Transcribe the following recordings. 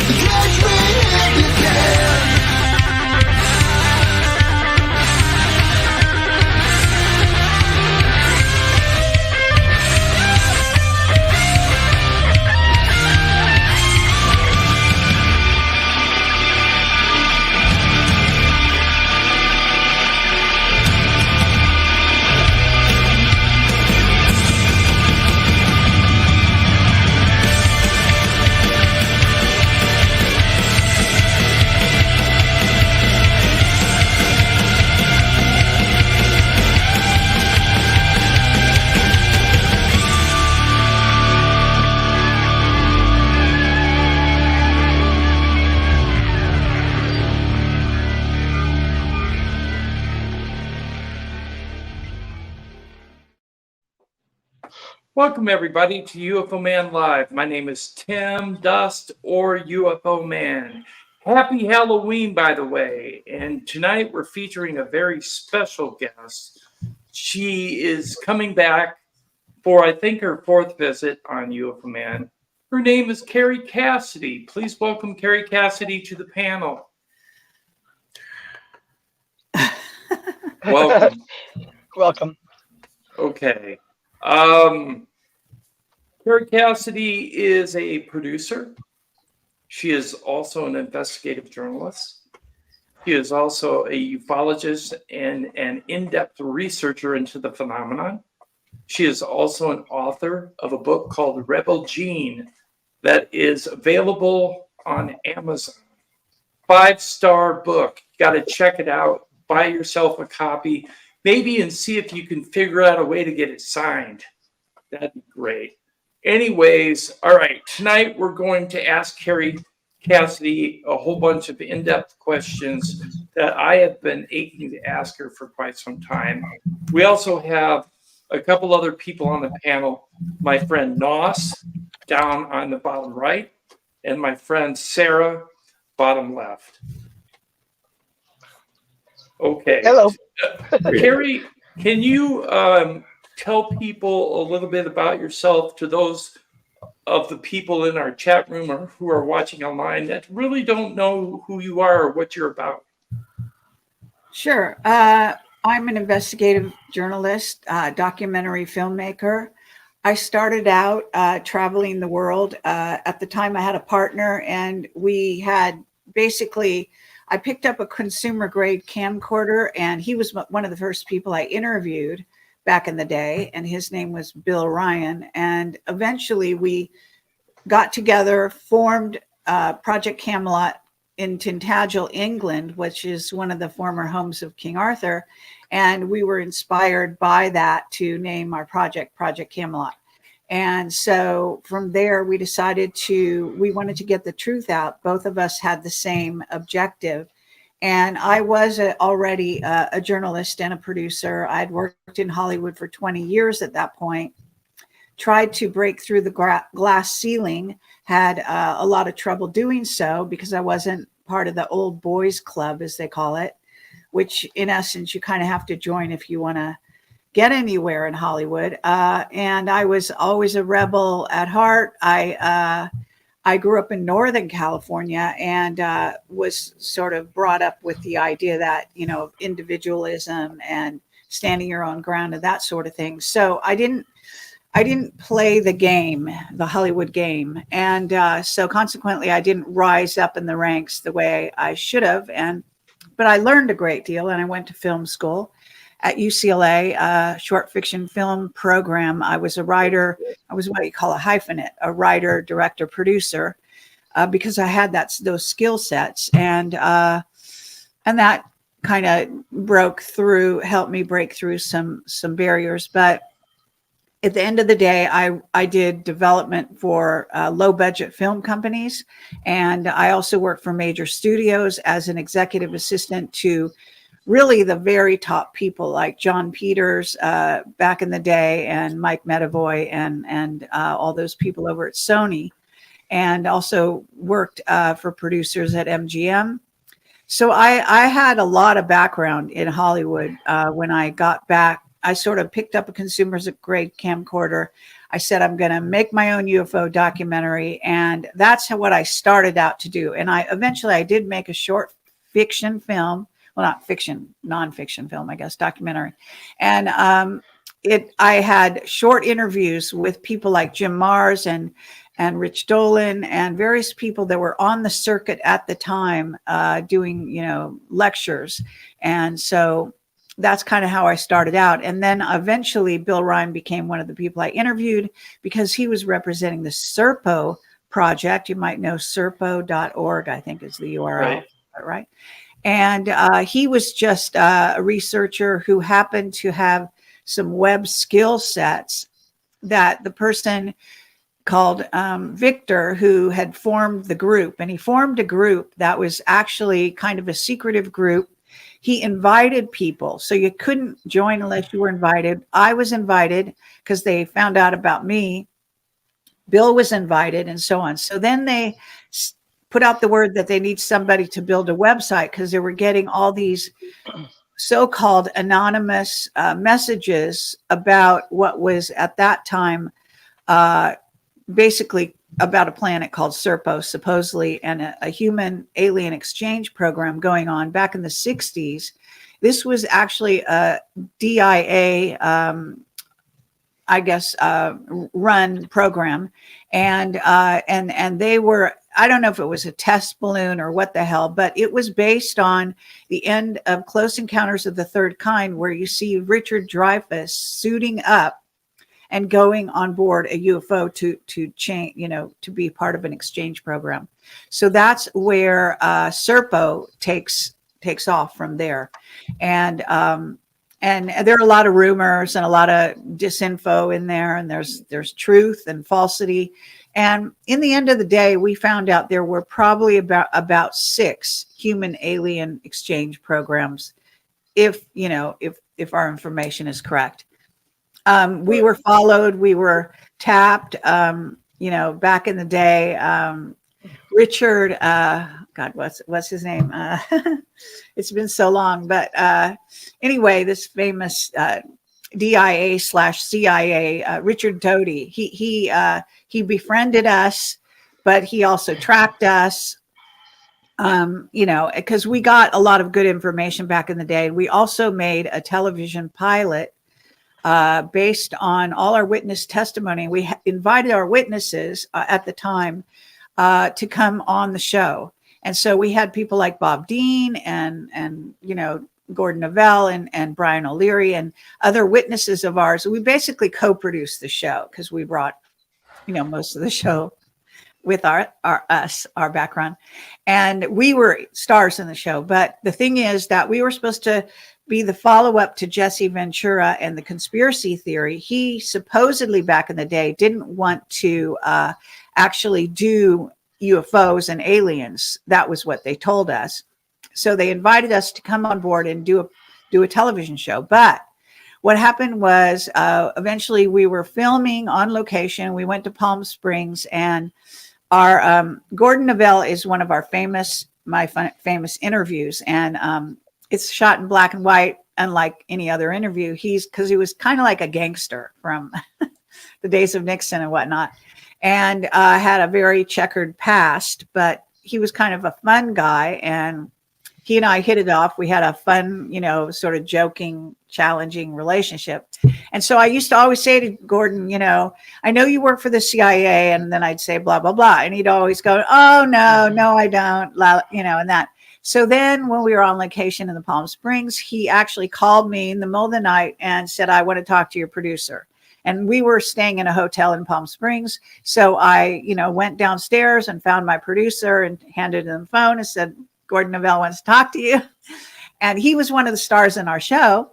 Catch me if you can. Welcome everybody to UFO Man Live. My name is Tim Dust or UFO Man. Happy Halloween, by the way. And tonight we're featuring a very special guest. She is coming back for, I think, her 4th visit on UFO Man. Her name is KERRY Cassidi. Please welcome KERRY Cassidi to the panel. Welcome. Welcome. Okay. KERRY Cassidi is a producer. She is also an investigative journalist. She is also a ufologist and an in-depth researcher into the phenomenon. She is also an author of a book called Rebel Gene that is available on Amazon. 5-star book. You got to check it out. Buy yourself a copy, maybe, and see if you can figure out a way to get it signed. That'd be great. Anyways, all right, tonight we're going to ask KERRY Cassidi a whole bunch of in-depth questions that I have been aching to ask her for quite some time. We also have a couple other people on the panel, my friend Noss down on the bottom right, and my friend Sarah, bottom left. Okay. Hello. KERRY, can you tell people a little bit about yourself to those of the people in our chat room or who are watching online that really don't know who you are or what you're about? Sure. I'm an investigative journalist, documentary filmmaker. I started out traveling the world. At the time, I had a partner, and we had basically, I picked up a consumer grade camcorder, and he was one of the first people I interviewed back in the day, and his name was Bill Ryan. And eventually we got together, formed Project Camelot in Tintagel, England, which is one of the former homes of King Arthur. And we were inspired by that to name our project Project Camelot. And so from there, we decided we wanted to get the truth out. Both of us had the same objective. And I was already a journalist and a producer. I'd worked in Hollywood for 20 years at that point, tried to break through the glass ceiling, had a lot of trouble doing so because I wasn't part of the old boys club, as they call it, which in essence, you kind of have to join if you want to get anywhere in Hollywood. And I was always a rebel at heart. I grew up in Northern California and was sort of brought up with the idea that, you know, individualism and standing your own ground and that sort of thing. So I didn't play the game, the Hollywood game. And so consequently, I didn't rise up in the ranks the way I should have. But I learned a great deal, and I went to film school at UCLA, short fiction film program. I was a writer. I was what you call a hyphenate, a writer, director, producer, because I had those skill sets, and that kind of helped me break through some barriers. But at the end of the day, I did development for low budget film companies, and I also worked for major studios as an executive assistant to really the very top people like John Peters back in the day, and Mike Medavoy, and all those people over at Sony, and also worked for producers at MGM. So I had a lot of background in Hollywood. When I got back, I sort of picked up a consumer's grade camcorder. I said, I'm going to make my own UFO documentary. And that's what I started out to do. And I did make a short fiction film. Well, not fiction, nonfiction film, I guess, documentary. And I had short interviews with people like Jim Mars and Rich Dolan and various people that were on the circuit at the time doing, lectures. And so that's kind of how I started out. And then eventually Bill Ryan became one of the people I interviewed because he was representing the SERPO project. You might know serpo.org, I think is the URL, right? And he was just a researcher who happened to have some web skill sets that the person called Victor, who had formed the group, and he formed a group that was actually kind of a secretive group. He invited people, so you couldn't join unless you were invited. I was invited because they found out about me. Bill was invited, and so on. So then they put out the word that they need somebody to build a website because they were getting all these so-called anonymous messages about what was at that time basically about a planet called Serpo, supposedly, and a human alien exchange program going on back in the 60s. This was actually a DIA, run program. And they were, I don't know if it was a test balloon or what the hell, but it was based on the end of Close Encounters of the Third Kind, where you see Richard Dreyfuss suiting up and going on board a UFO to change, to be part of an exchange program. So that's where Serpo takes off from there. And there are a lot of rumors and a lot of disinfo in there, and there's truth and falsity. And in the end of the day, we found out there were probably about 6 human alien exchange programs, if our information is correct. We were followed, we were tapped, back in the day. Richard, God, what's his name? It's been so long, but anyway, this famous DIA/CIA, Richard Doty, he befriended us, but he also tracked us, because we got a lot of good information back in the day. We also made a television pilot based on all our witness testimony. We invited our witnesses at the time to come on the show. And so we had people like Bob Dean and Gordon Neville and Brian O'Leary and other witnesses of ours. We basically co-produced the show because we brought, most of the show with our background. And we were stars in the show. But the thing is that we were supposed to be the follow-up to Jesse Ventura and the conspiracy theory. He supposedly back in the day didn't want to actually do UFOs and aliens. That was what they told us. So they invited us to come on board and do a television show. But what happened was eventually we were filming on location. We went to Palm Springs, and our Gordon Neville is one of our famous interviews, and it's shot in black and white, unlike any other interview. Because he was kind of like a gangster from the days of Nixon and whatnot, and had a very checkered past, but he was kind of a fun guy, and he and I hit it off. We had a fun, sort of joking, challenging relationship. And so I used to always say to Gordon, I know you work for the CIA, and then I'd say blah, blah, blah. And he'd always go, oh, no, I don't, and that. So then when we were on location in the Palm Springs, he actually called me in the middle of the night and said, I want to talk to your producer. And we were staying in a hotel in Palm Springs. So I, went downstairs and found my producer and handed him the phone and said, Gordon Neville wants to talk to you. And he was one of the stars in our show.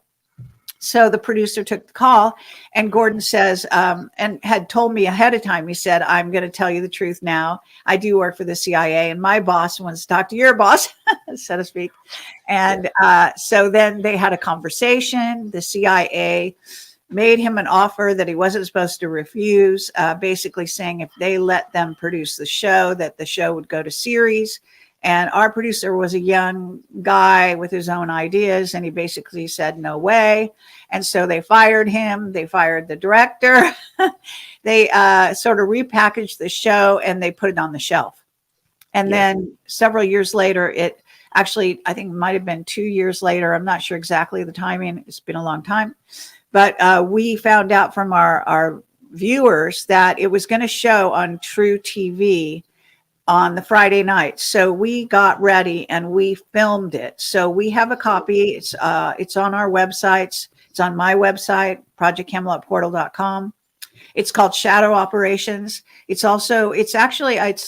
So the producer took the call, and Gordon says, and had told me ahead of time, he said, I'm going to tell you the truth now. I do work for the CIA, and my boss wants to talk to your boss, so to speak. And so then they had a conversation. The CIA made him an offer that he wasn't supposed to refuse, basically saying if they let them produce the show, that the show would go to series. And our producer was a young guy with his own ideas, and he basically said, no way. And so they fired him. They fired the director. They sort of repackaged the show and they put it on the shelf. And then several years later, it actually, I think it might have been 2 years later. I'm not sure exactly the timing. It's been a long time. But we found out from our viewers that it was going to show on True TV on the Friday night. So we got ready and we filmed it. So we have a copy. It's on our websites. It's on my website, projectcamelotportal.com. It's called Shadow Operations. It's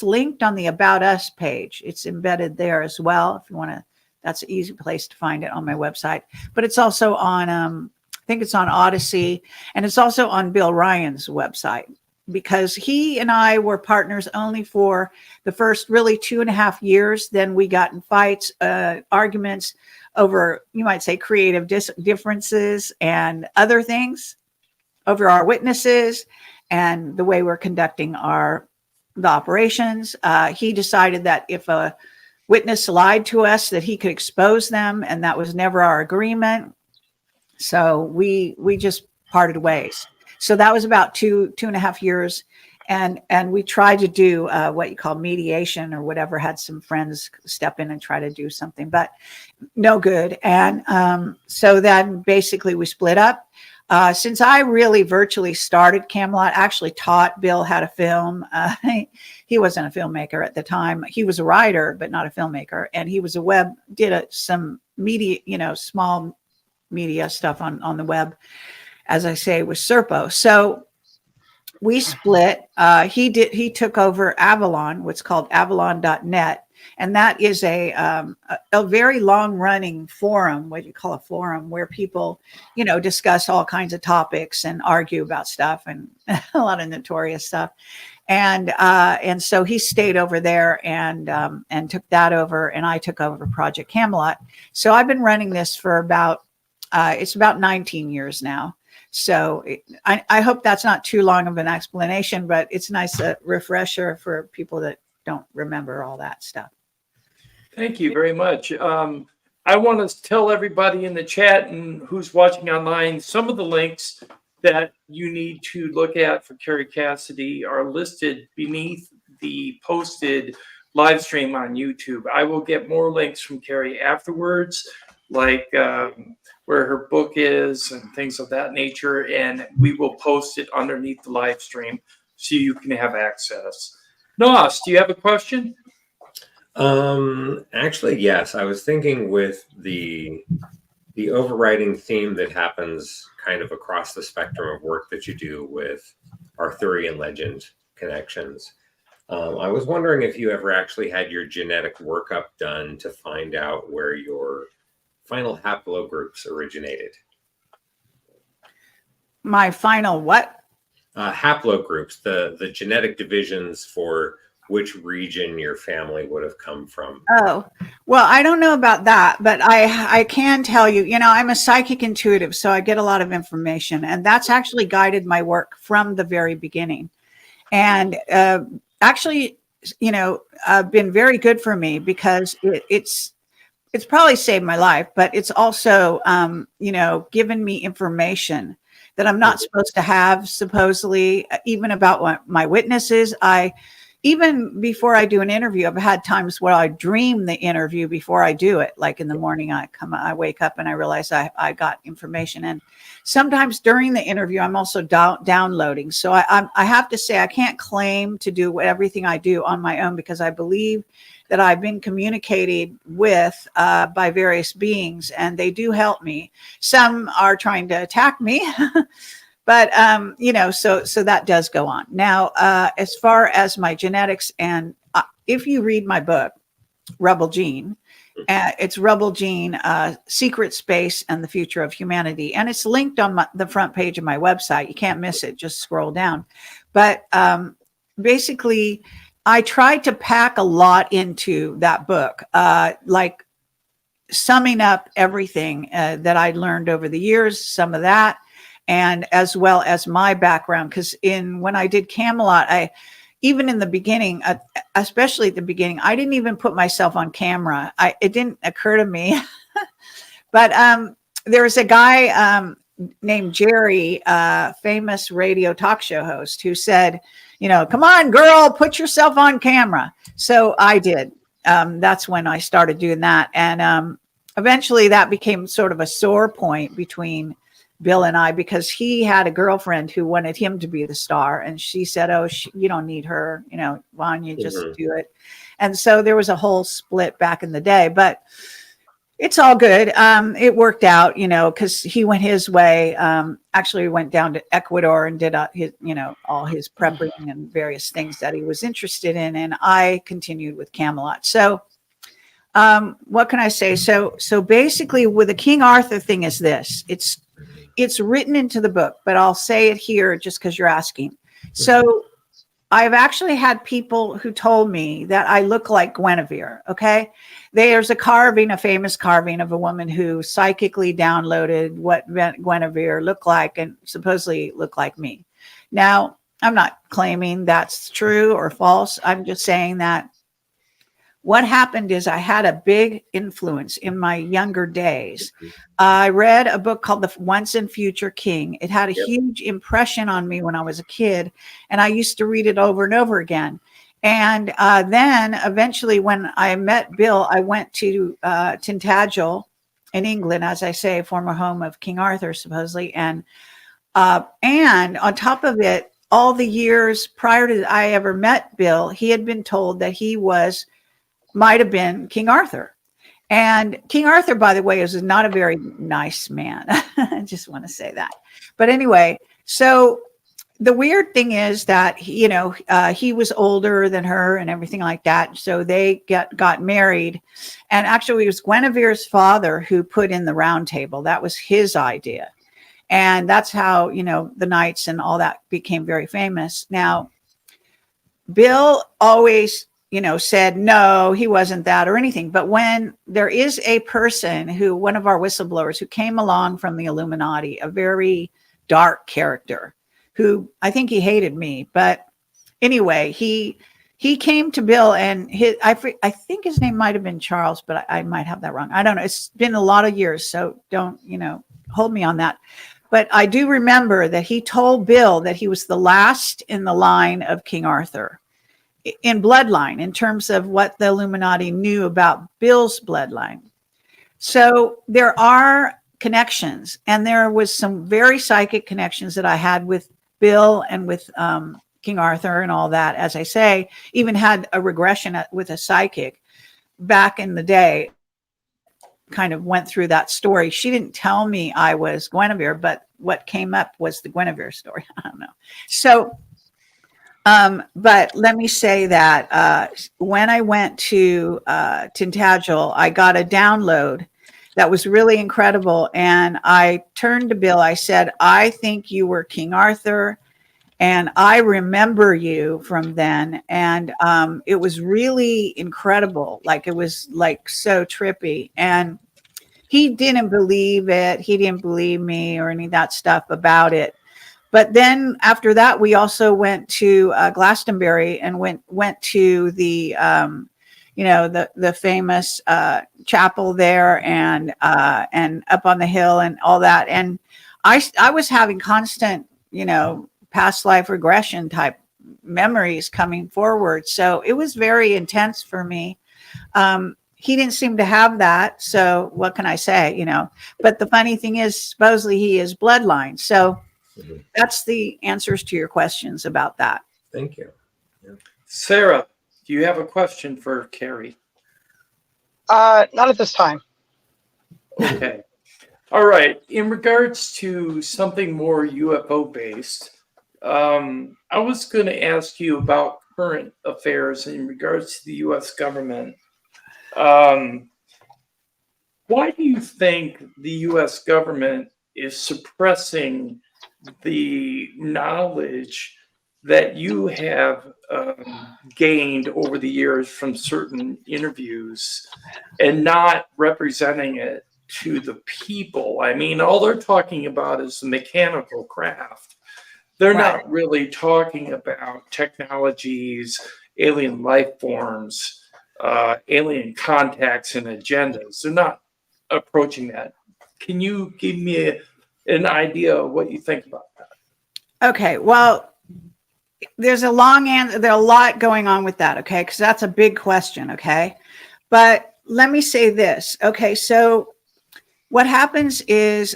linked on the About Us page. It's embedded there as well. If you want to, that's an easy place to find it on my website. But it's also on, I think it's on Odyssey, and it's also on Bill Ryan's website, because he and I were partners only for the first really 2.5 years. Then we got in fights, arguments over, you might say, creative differences and other things, over our witnesses and the way we're conducting the operations. He decided that if a witness lied to us, that he could expose them, and that was never our agreement. So we just parted ways. So that was about 2.5 years. And we tried to do what you call mediation or whatever, had some friends step in and try to do something, but no good. And so then basically we split up. Since I really virtually started Camelot, I actually taught Bill how to film. He wasn't a filmmaker at the time. He was a writer, but not a filmmaker. And he was some media, small media stuff on the web, as I say, with Serpo. So we split. He took over Avalon, what's called avalon.net. And that is a very long running forum, what you call a forum, where people, discuss all kinds of topics and argue about stuff, and a lot of notorious stuff. And so he stayed over there and took that over, and I took over Project Camelot. So I've been running this for about 19 years now. So I hope that's not too long of an explanation, but it's nice a refresher for people that don't remember all that stuff. Thank you very much. I want to tell everybody in the chat and who's watching online, some of the links that you need to look at for Kerry Cassidy are listed beneath the posted live stream on YouTube. I will get more links from Kerry afterwards, like where her book is and things of that nature, and we will post it underneath the live stream so you can have access. Nos, do you have a question? Actually, yes. I was thinking with the overriding theme that happens kind of across the spectrum of work that you do with Arthurian legend connections. I was wondering if you ever actually had your genetic workup done to find out where your final haplogroups originated. My final what? Haplogroups, the genetic divisions for which region your family would have come from. Oh, well, I don't know about that, but I can tell you, I'm a psychic intuitive, so I get a lot of information, and that's actually guided my work from the very beginning. And actually, been very good for me, because it's probably saved my life, but it's also, given me information that I'm not supposed to have, supposedly, even about what my witnesses. Even before I do an interview, I've had times where I dream the interview before I do it. Like in the morning, I wake up and I realize I got information. And sometimes during the interview, I'm also downloading. So I have to say, I can't claim to do everything I do on my own, because I believe that I've been communicated with by various beings, and they do help me. Some are trying to attack me. But, so that does go on. Now, as far as my genetics, and if you read my book, Rebel Gene, it's Rebel Gene, Secret Space and the Future of Humanity. And it's linked on the front page of my website. You can't miss it. Just scroll down. But basically, I tried to pack a lot into that book, like summing up everything that I'd learned over the years, some of that, and as well as my background. Because when I did Camelot, even in the beginning, at especially at the beginning, I didn't even put myself on camera. It didn't occur to me. But there was a guy named Jerry, famous radio talk show host, who said, come on, girl, put yourself on camera. So I did. That's when I started doing that. And eventually that became sort of a sore point between Bill and I, because he had a girlfriend who wanted him to be the star. And she said, oh, you don't need her. Why don't you just do it? And so there was a whole split back in the day, but it's all good. It worked out, because he went his way. Actually went down to Ecuador and did his, all his prepping and various things that he was interested in. And I continued with Camelot. So what can I say? So basically with the King Arthur thing is this, it's written into the book, but I'll say it here just because you're asking. So I've actually had people who told me that I look like Guinevere. Okay. There's a famous carving of a woman who psychically downloaded what Guinevere looked like and supposedly looked like me. Now, I'm not claiming that's true or false. I'm just saying that what happened is I had a big influence in my younger days. I read a book called The Once and Future King. It had a huge impression on me when I was a kid, and I used to read it over and over again. And then eventually when I met Bill, I went to Tintagel in England, as I say, former home of King Arthur, supposedly. And on top of it, all the years prior to I ever met Bill, he had been told that he might have been King Arthur. And King Arthur, by the way, is not a very nice man. I just want to say that. But anyway, so the weird thing is that, he was older than her and everything like that. So they got married. And actually it was Guinevere's father who put in the round table. That was his idea. And that's how, the knights and all that became very famous. Now, Bill always said, no, he wasn't that or anything. But when there is a person one of our whistleblowers who came along from the Illuminati, a very dark character who I think he hated me. But anyway, he came to Bill and I think his name might've been Charles, but I might have that wrong. I don't know. It's been a lot of years, so don't, hold me on that. But I do remember that he told Bill that he was the last in the line of King Arthur. In bloodline, in terms of what the Illuminati knew about Bill's bloodline. So there are connections, and there was some very psychic connections that I had with Bill and with King Arthur and all that. As I say, even had a regression with a psychic back in the day, kind of went through that story. She didn't tell me I was Guinevere, but what came up was the Guinevere story. I don't know. So but let me say that when I went to Tintagel, I got a download that was really incredible. And I turned to Bill. I said, I think you were King Arthur, and I remember you from then. And it was really incredible. Like, it was like so trippy. And he didn't believe it. He didn't believe me or any of that stuff about it. But then after that, we also went to Glastonbury and went to the, the famous chapel there and up on the hill and all that. And I was having constant, past life regression type memories coming forward. So it was very intense for me. He didn't seem to have that. So what can I say, But the funny thing is, supposedly he is bloodline. So that's the answers to your questions about that. Thank you. Yeah. Sarah, do you have a question for Kerry? Not at this time. Okay. All right. In regards to something more UFO based, I was going to ask you about current affairs in regards to the U.S. government. Why do you think the U.S. government is suppressing the knowledge that you have gained over the years from certain interviews and not representing it to the people? I mean, all they're talking about is the mechanical craft. They're not really talking about technologies alien life forms, alien contacts and agendas. They're not approaching that. Can you give me an idea of what you think about that? Okay, well, there's a long answer. There's a lot going on with that, okay? Because that's a big question, okay? But let me say this, okay? So what happens is,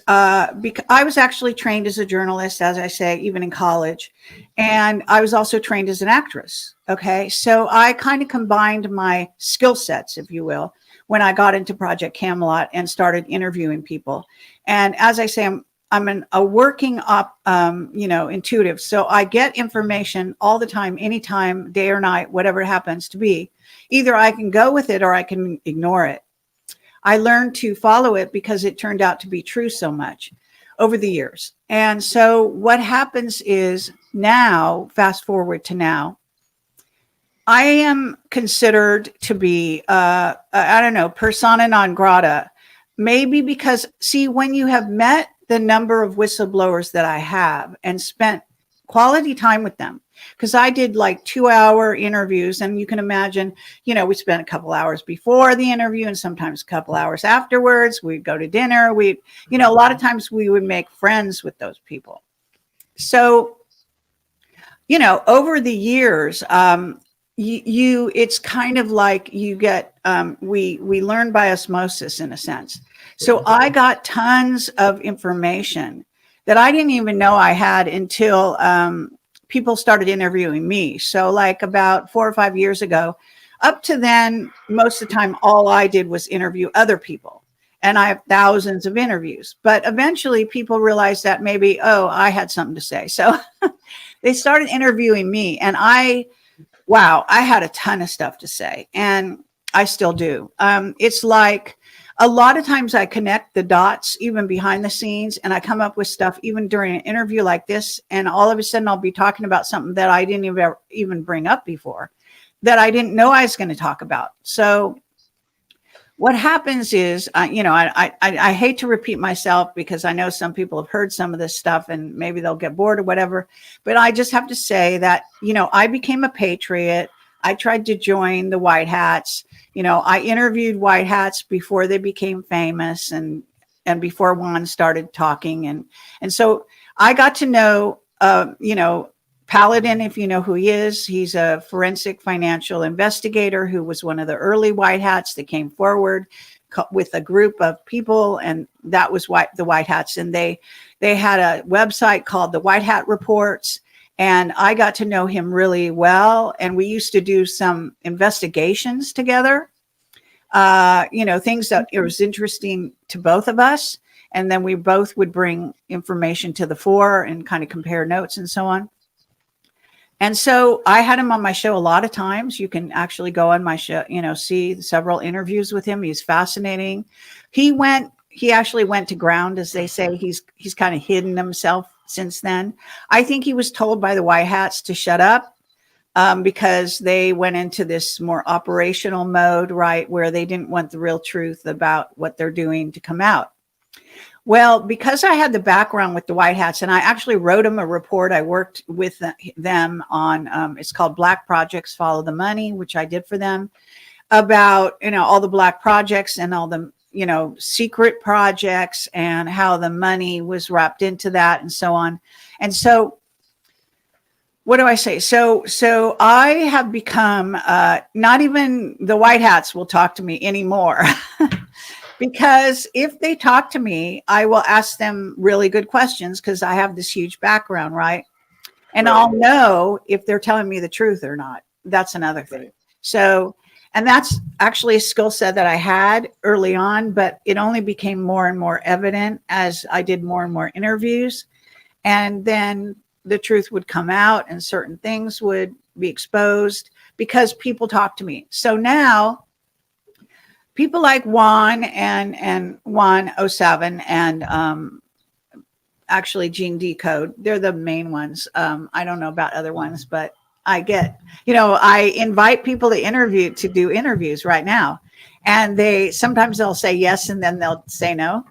because I was actually trained as a journalist, as I say, even in college, and I was also trained as an actress, okay? So I kind of combined my skill sets, if you will, when I got into Project Camelot and started interviewing people. And as I say, I'm a working up, intuitive. So I get information all the time, anytime, day or night, whatever it happens to be. Either I can go with it or I can ignore it. I learned to follow it because it turned out to be true so much over the years. And so what happens is now, fast forward to now, I am considered to be, persona non grata, maybe because, see, when you have met the number of whistleblowers that I have and spent quality time with them, because I did like 2-hour interviews, and you can imagine, we spent a couple hours before the interview and sometimes a couple hours afterwards. We'd go to dinner. A lot of times we would make friends with those people. So, over the years, it's kind of like you get, we learn by osmosis in a sense. So I got tons of information that I didn't even know I had until people started interviewing me. So like about 4 or 5 years ago, up to then, most of the time, all I did was interview other people. And I have thousands of interviews. But eventually people realized that maybe, I had something to say. So they started interviewing me. And I had a ton of stuff to say. And I still do. It's like a lot of times I connect the dots even behind the scenes, and I come up with stuff even during an interview like this. And all of a sudden I'll be talking about something that I didn't even bring up before, that I didn't know I was going to talk about. So what happens is, I hate to repeat myself because I know some people have heard some of this stuff and maybe they'll get bored or whatever, but I just have to say that, I became a patriot. I tried to join the White Hats. I interviewed White Hats before they became famous and before one started talking. And so I got to know, Paladin, if you know who he is. He's a forensic financial investigator who was one of the early White Hats that came forward with a group of people, and that was the White Hats. And they had a website called the White Hat Reports, and I got to know him really well. And we used to do some investigations together, things that it was interesting to both of us. And then we both would bring information to the fore and kind of compare notes and so on. And so I had him on my show a lot of times. You can actually go on my show, see several interviews with him. He's fascinating. He actually went to ground, as they say. He's kind of hidden himself since then. I think he was told by the White Hats to shut up because they went into this more operational mode, right, where they didn't want the real truth about what they're doing to come out. Well, because I had the background with the White Hats, and I actually wrote them a report. I worked with them on, it's called Black Projects Follow the Money, which I did for them, about, all the Black projects and all the, secret projects and how the money was wrapped into that and so on. And so what do I say? So I have become, not even the White Hats will talk to me anymore. Because if they talk to me, I will ask them really good questions because I have this huge background, right? And Right. I'll know if they're telling me the truth or not. That's another thing. Right. So, and that's actually a skill set that I had early on, but it only became more and more evident as I did more and more interviews. And then the truth would come out and certain things would be exposed because people talk to me. So now, people like Juan and Juan 07 and actually Gene Decode, they're the main ones. I don't know about other ones, but I get, I invite people to do interviews right now. And sometimes they'll say yes and then they'll say no.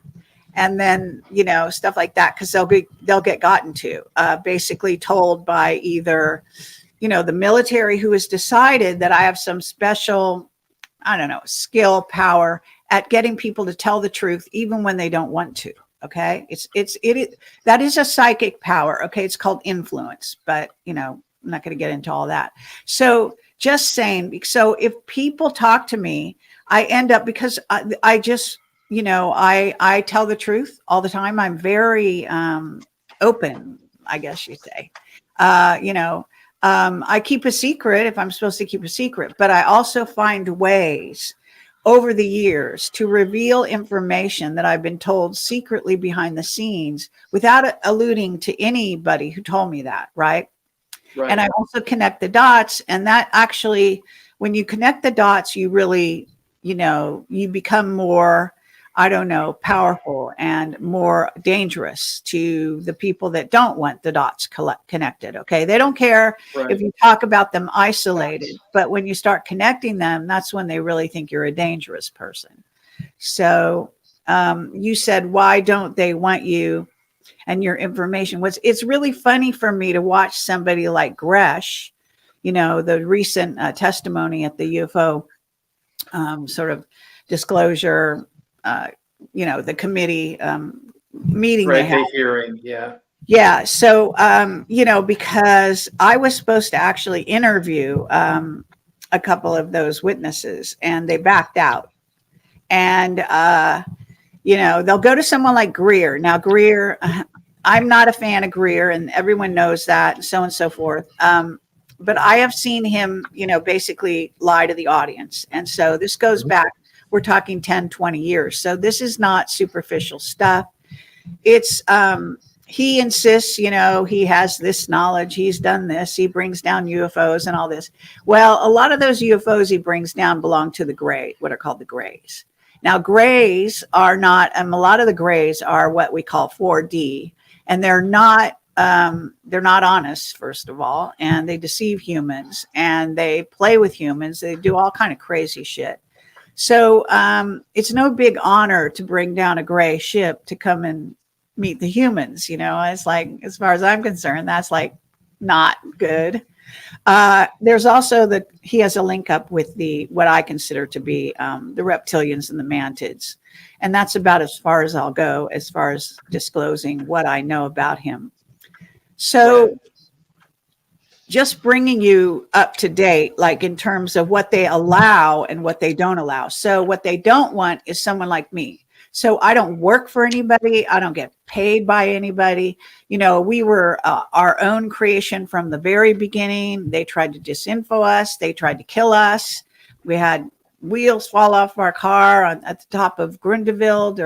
And then, stuff like that, because they'll get gotten to, basically told by either the military who has decided that I have some special, I don't know, skill, power at getting people to tell the truth, even when they don't want to. Okay. That is a psychic power. Okay. It's called influence, but I'm not going to get into all that. So just saying, so if people talk to me, I end up, because I just, I tell the truth all the time. I'm very open, I guess you'd say. I keep a secret if I'm supposed to keep a secret, but I also find ways over the years to reveal information that I've been told secretly behind the scenes without alluding to anybody who told me that, right? Right. And I also connect the dots, and that actually, when you connect the dots, you really, you become more, I don't know, powerful and more dangerous to the people that don't want the dots connected. Okay. They don't care Right. if you talk about them isolated, but when you start connecting them, that's when they really think you're a dangerous person. So you said, why don't they want you and your information? It's really funny for me to watch somebody like Gresh, the recent testimony at the UFO sort of disclosure, the committee meeting. Right, they had. the hearing, yeah. Yeah. So, because I was supposed to actually interview a couple of those witnesses, and they backed out. And, they'll go to someone like Greer. Now, Greer, I'm not a fan of Greer, and everyone knows that, and so on and so forth. But I have seen him, basically lie to the audience. And so this goes back, we're talking 10, 20 years. So this is not superficial stuff. It's, he insists, he has this knowledge. He's done this. He brings down UFOs and all this. Well, a lot of those UFOs he brings down belong to the gray, what are called the grays. Now, grays are not, a lot of the grays are what we call 4D, and they're not honest, first of all, and they deceive humans, and they play with humans. They do all kind of crazy shit. So it's no big honor to bring down a gray ship to come and meet the humans. It's like, as far as I'm concerned, that's like not good. There's also he has a link up with what I consider to be the reptilians and the mantids. And that's about as far as I'll go as far as disclosing what I know about him. So just bringing you up to date, like in terms of what they allow and what they don't allow. So what they don't want is someone like me. So I don't work for anybody. I don't get paid by anybody. We were our own creation from the very beginning. They tried to disinfo us. They tried to kill us. We had wheels fall off our car at the top of Grindelwald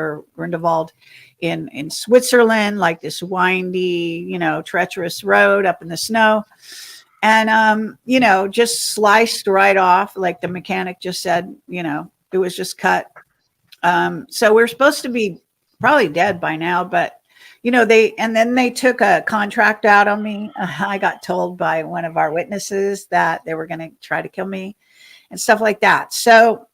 in Switzerland, like this windy, treacherous road up in the snow. And, just sliced right off. Like the mechanic just said, it was just cut. So we're supposed to be probably dead by now, but then they took a contract out on me. I got told by one of our witnesses that they were going to try to kill me and stuff like that. So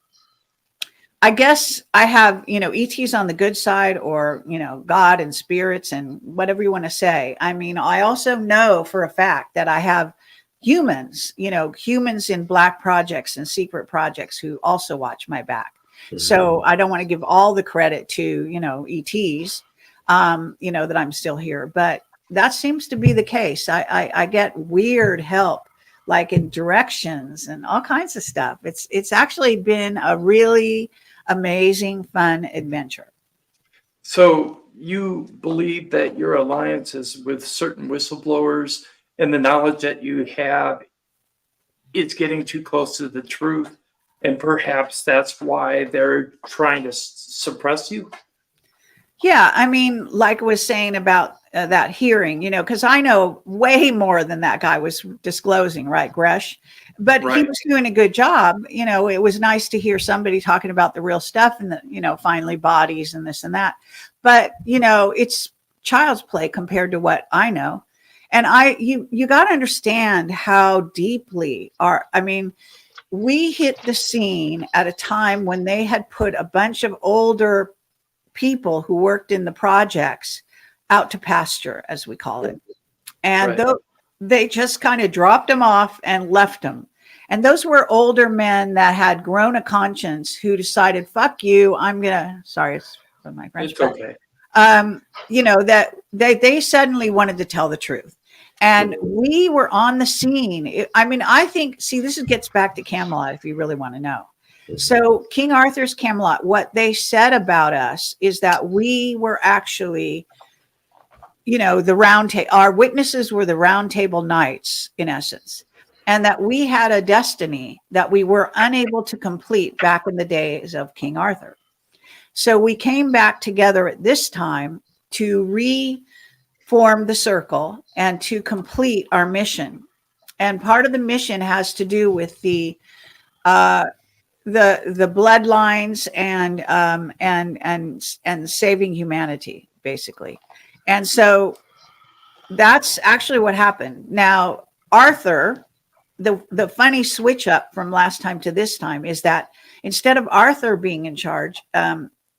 I guess I have, ETs on the good side, or, God and spirits and whatever you want to say. I mean, I also know for a fact that I have humans in black projects and secret projects who also watch my back. Mm-hmm. So I don't want to give all the credit to, ETs, that I'm still here, but that seems to be the case. I get weird help, like in directions and all kinds of stuff. It's actually been a really amazing, fun adventure. So you believe that your alliances with certain whistleblowers and the knowledge that you have, it's getting too close to the truth, and perhaps that's why they're trying to suppress you? Yeah, I mean, like I was saying about that hearing, because I know way more than that guy was disclosing, right, Gresh? But right. He was doing a good job. It was nice to hear somebody talking about the real stuff and finally bodies and this and that. But, it's child's play compared to what I know. And you got to understand how deeply we hit the scene at a time when they had put a bunch of older people who worked in the projects out to pasture, as we call it. And they just kind of dropped them off and left them. And those were older men that had grown a conscience who decided, fuck you, I'm gonna, sorry, it's from my French. It's okay. You know, that they suddenly wanted to tell the truth. And we were on the scene. I mean, I think, see, this gets back to Camelot if you really want to know. So King Arthur's Camelot, what they said about us is that we were actually, you know, the round table, our witnesses were the round table knights in essence. And that we had a destiny that we were unable to complete back in the days of King Arthur. So we came back together at this time to reform the circle and to complete our mission. And part of the mission has to do with the bloodlines and saving humanity, basically. And so that's actually what happened. Now, Arthur, the funny switch up from last time to this time is that instead of Arthur being in charge,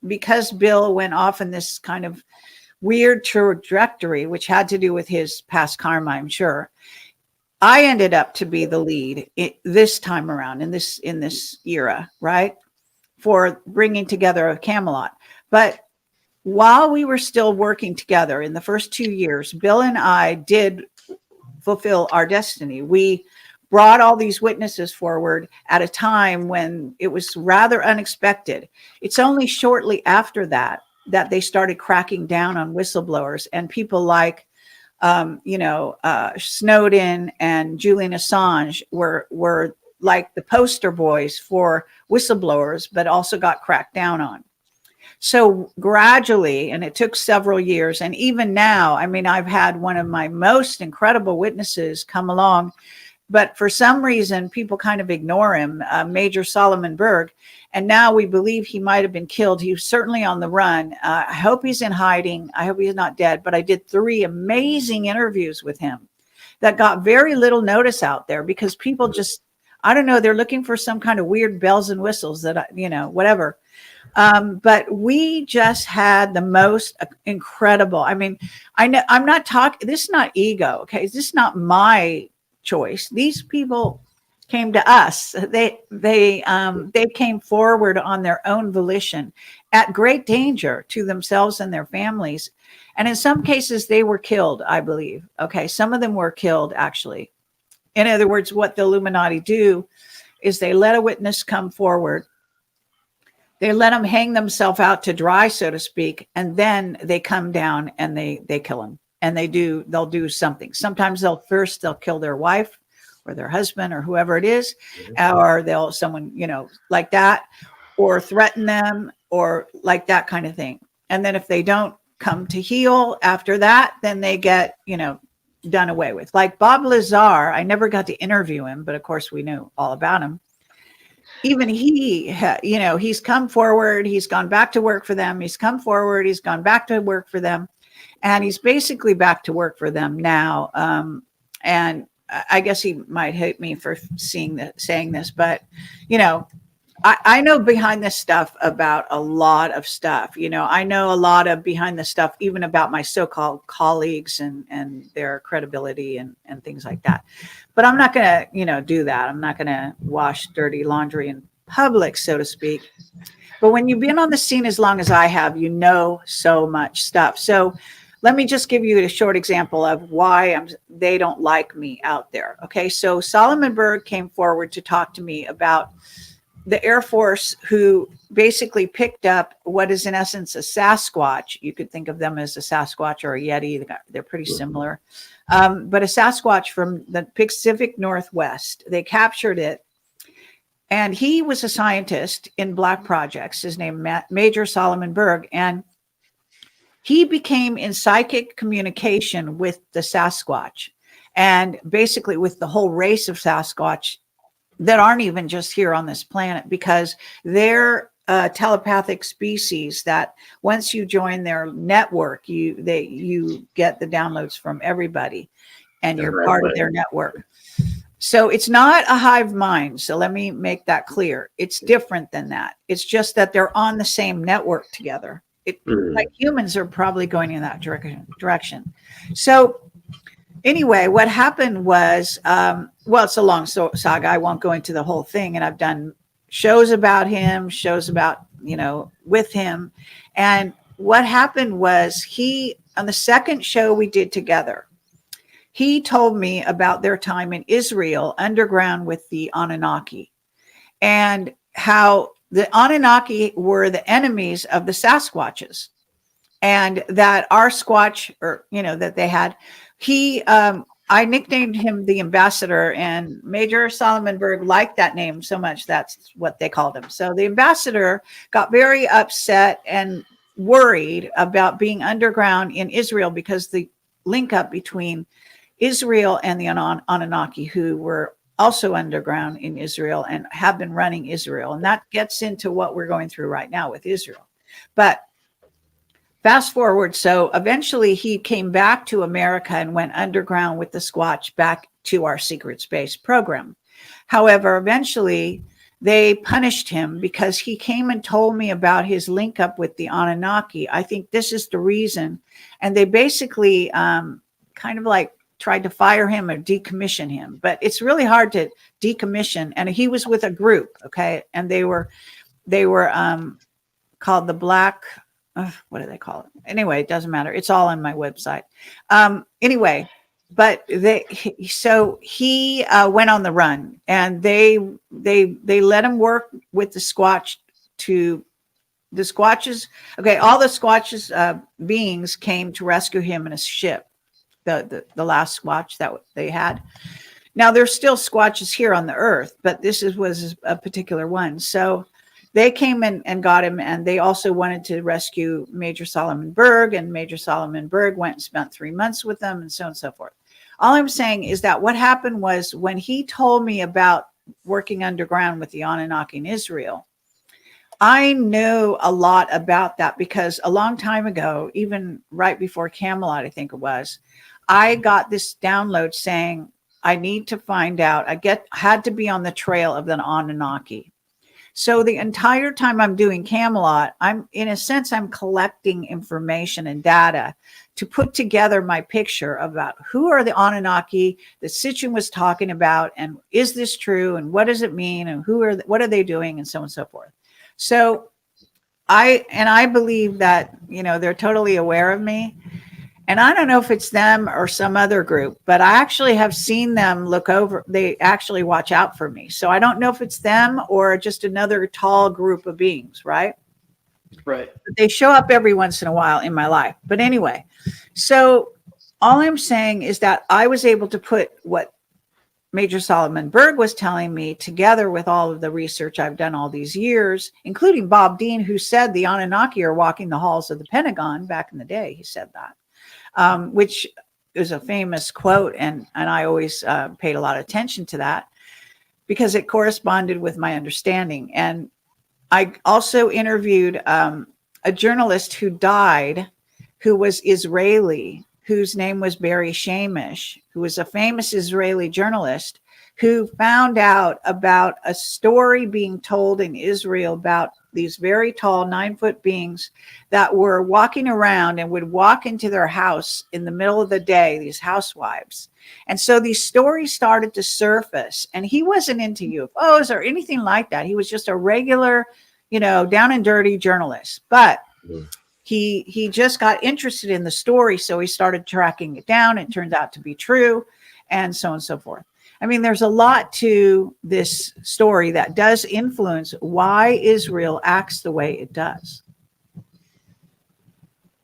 because Bill went off in this kind of weird trajectory, which had to do with his past karma, I'm sure, I ended up to be the lead this time around in this era, right? For bringing together a Camelot. But while we were still working together in the first 2 years, Bill and I did fulfill our destiny. We brought all these witnesses forward at a time when it was rather unexpected. It's only shortly after that they started cracking down on whistleblowers, and people like, Snowden and Julian Assange were like the poster boys for whistleblowers, but also got cracked down on. So gradually, and it took several years, and even now, I mean, I've had one of my most incredible witnesses come along, but for some reason, people kind of ignore him, Major Solomon Berg. And now we believe he might have been killed. He was certainly on the run. I hope he's in hiding. I hope he's not dead. But I did 3 amazing interviews with him that got very little notice out there because people just, I don't know, they're looking for some kind of weird bells and whistles that, whatever. But we just had the most incredible, I mean, I know I'm not talking, this is not ego. Okay. This is not my choice. These people came to us. They came forward on their own volition at great danger to themselves and their families. And in some cases they were killed, I believe. Okay. Some of them were killed actually. In other words, what the Illuminati do is they let a witness come forward. They let them hang themselves out to dry, so to speak. And then they come down and they kill them. And they'll do something. Sometimes they'll kill their wife or their husband or whoever it is, or someone, like that, or threaten them or like that kind of thing. And then if they don't come to heal after that, then they get, done away with. Like Bob Lazar, I never got to interview him, but of course we knew all about him. Even he, he's come forward, he's gone back to work for them. He's come forward, he's gone back to work for them. And he's basically back to work for them now. And I guess he might hate me for saying this, but, I know behind this stuff about a lot of stuff. I know a lot of behind the stuff, even about my so-called colleagues and their credibility and things like that. But I'm not going to, do that. I'm not going to wash dirty laundry in public, so to speak. But when you've been on the scene as long as I have, so much stuff. So let me just give you a short example of why they don't like me out there. Okay, so Solomon Berg came forward to talk to me about the Air Force, who basically picked up what is in essence a Sasquatch. You could think of them as a Sasquatch or a Yeti. They're pretty similar. But a Sasquatch from the Pacific Northwest. They captured it. And he was a scientist in black projects. His name, Major Solomon Berg. And he became in psychic communication with the Sasquatch and basically with the whole race of Sasquatch that aren't even just here on this planet, because they're a telepathic species that once you join their network, you get the downloads from everybody and you're part of their network. So it's not a hive mind. So let me make that clear. It's different than that. It's just that they're on the same network together. Like humans are probably going in that direction. So anyway, what happened was, well, it's a long saga. I won't go into the whole thing. And I've done shows about him, shows about, with him. And what happened was on the second show we did together, he told me about their time in Israel underground with the Anunnaki, and how the Anunnaki were the enemies of the Sasquatches, and that our Squatch, or, that they had, I nicknamed him the ambassador, and Major Solomon Berg liked that name so much, that's what they called him. So the ambassador got very upset and worried about being underground in Israel, because the link up between Israel and the Anunnaki, who were also underground in Israel and have been running Israel. And that gets into what we're going through right now with Israel. But fast forward, so eventually he came back to America and went underground with the Squatch back to our secret space program. However, eventually they punished him because he came and told me about his link up with the Anunnaki. I think this is the reason. And they basically kind of like tried to fire him or decommission him. But it's really hard to decommission. And he was with a group, okay? And they were called the Black... what do they call it? Anyway, it doesn't matter. It's all on my website. Anyway, but he went on the run, and they let him work with the Squatch to the Squatches. Okay, all the Squatches beings came to rescue him in a ship, the last Squatch that they had. Now there's still Squatches here on the Earth, but was a particular one. So they came in and got him, and they also wanted to rescue Major Solomon Berg, and Major Solomon Berg went and spent 3 months with them, and so on and so forth. All I'm saying is that what happened was, when he told me about working underground with the Anunnaki in Israel, I know a lot about that, because a long time ago, even right before Camelot, I think it was, I got this download saying, I need to find out, had to be on the trail of the Anunnaki. So the entire time I'm doing Camelot, I'm collecting information and data to put together my picture about who are the Anunnaki that Sitchin was talking about, and is this true, and what does it mean, and what are they doing, and so on and so forth. So I believe that, they're totally aware of me. And I don't know if it's them or some other group, but I actually have seen them look over. They actually watch out for me. So I don't know if it's them or just another tall group of beings, right? Right. But they show up every once in a while in my life. But anyway, so all I'm saying is that I was able to put what Major Solomon Berg was telling me together with all of the research I've done all these years, including Bob Dean, who said the Anunnaki are walking the halls of the Pentagon back in the day. He said that. Which is a famous quote. And I always paid a lot of attention to that, because it corresponded with my understanding. And I also interviewed a journalist who died, who was Israeli, whose name was Barry Shamish, who was a famous Israeli journalist, who found out about a story being told in Israel about these very tall 9-foot beings that were walking around and would walk into their house in the middle of the day, these housewives. And so these stories started to surface, and he wasn't into UFOs or anything like that. He was just a regular, down and dirty journalist, but he just got interested in the story. So he started tracking it down. It turned out to be true, and so on and so forth. I mean, there's a lot to this story that does influence why Israel acts the way it does.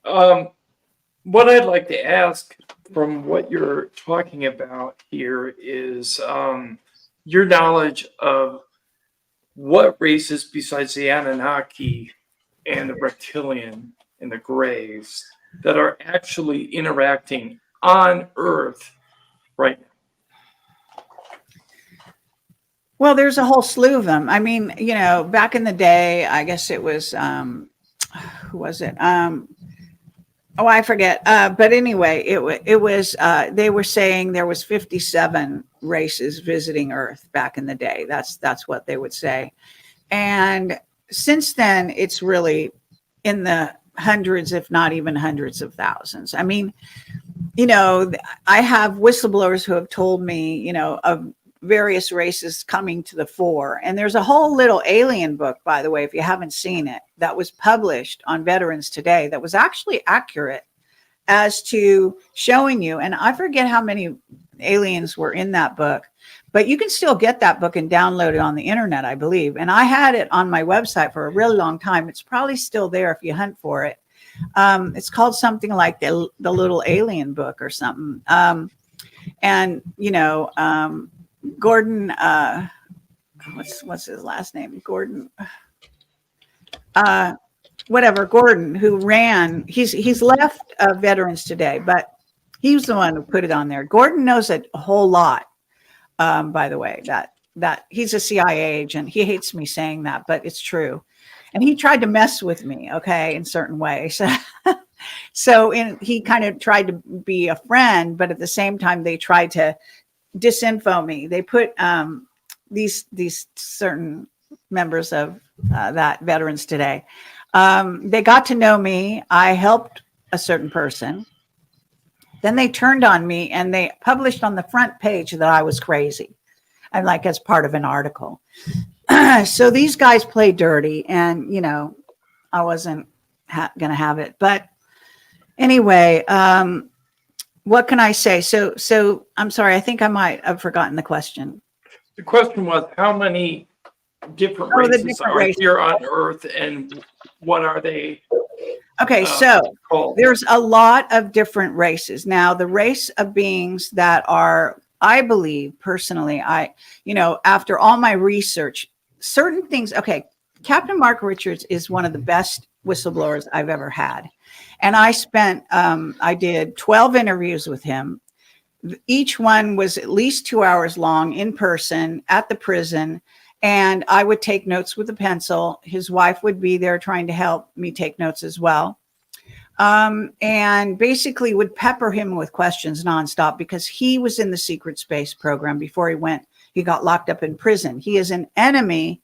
What I'd like to ask from what you're talking about here is your knowledge of what races besides the Anunnaki and the reptilian and the Greys that are actually interacting on Earth right now. Well, there's a whole slew of them. I mean, back in the day, I guess it was, who was it? I forget. But anyway, it was, they were saying there was 57 races visiting Earth back in the day. That's what they would say. And since then, it's really in the hundreds, if not even hundreds of thousands. I mean, you know, I have whistleblowers who have told me, you know, of various races coming to the fore. And there's a whole little alien book, by the way, if you haven't seen it, that was published on Veterans Today that was actually accurate as to showing you. And I forget how many aliens were in that book, but you can still get that book and download it on the internet, I believe. And I had it on my website for a really long time. It's probably still there if you hunt for it. It's called something like the Little Alien Book or something. And, you know, Gordon, what's his last name? Gordon, Gordon, who ran, he's left Veterans Today, but he was the one who put it on there. Gordon knows a whole lot, by the way, that he's a CIA agent. He hates me saying that, but it's true. And he tried to mess with me, okay, in certain ways. He kind of tried to be a friend, but at the same time, they tried to disinfo me. They put these certain members of that Veterans Today. They got to know me. I helped a certain person. Then they turned on me and they published on the front page that I was crazy. And like as part of an article. So these guys play dirty, and you know, I wasn't gonna have it. But anyway, what can I say? So I'm sorry. I think I might have forgotten the question. The question was, how many different races are here on Earth, and what are they? Okay, so called? There's a lot of different races. Now, the race of beings that are, I believe personally, after all my research, certain things. Okay, Captain Mark Richards is one of the best whistleblowers I've ever had. And I did 12 interviews with him. Each one was at least 2 hours long in person at the prison. And I would take notes with a pencil. His wife would be there trying to help me take notes as well. And basically would pepper him with questions nonstop because he was in the secret space program before he got locked up in prison. He is an enemy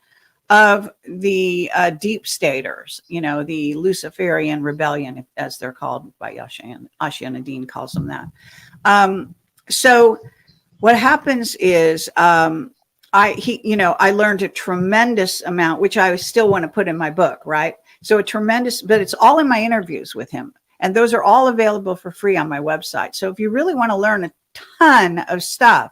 of the deep staters, you know, the Luciferian rebellion, as they're called by Ashia Nadine calls them that. So what happens is I learned a tremendous amount, which I still want to put in my book, right? So but it's all in my interviews with him. And those are all available for free on my website. So if you really want to learn a ton of stuff,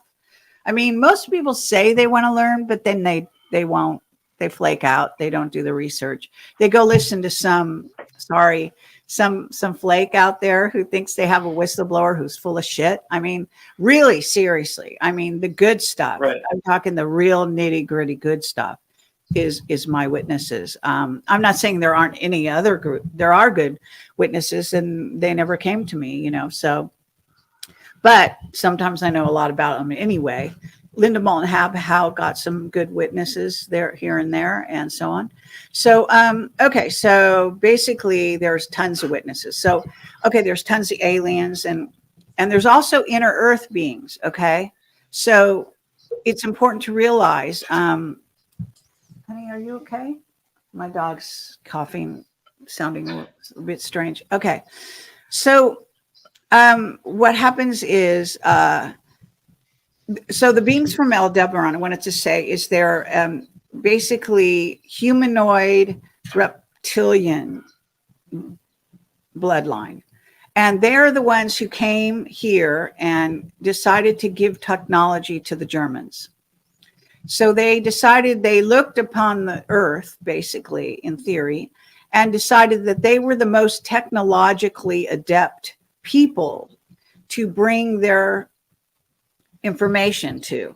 I mean, most people say they want to learn, but then they won't. They flake out. They don't do the research. They go listen to some flake out there who thinks they have a whistleblower who's full of shit. I mean, really, seriously. I mean, the good stuff. Right. I'm talking the real nitty gritty good stuff is my witnesses. I'm not saying there aren't any other group. There are good witnesses and they never came to me, you know, so, but sometimes I know a lot about them anyway. Linda Moulton Howe got some good witnesses there, here and there, and so on. So, okay, so basically there's tons of witnesses. So, okay, there's tons of aliens and there's also inner Earth beings, okay? So it's important to realize, honey, are you okay? My dog's coughing, sounding a bit strange. Okay, so what happens is, so the beings from Aldebaran, I wanted to say, is they're basically humanoid reptilian bloodline. And they're the ones who came here and decided to give technology to the Germans. So they looked upon the Earth, basically, in theory, and decided that they were the most technologically adept people to bring their information to.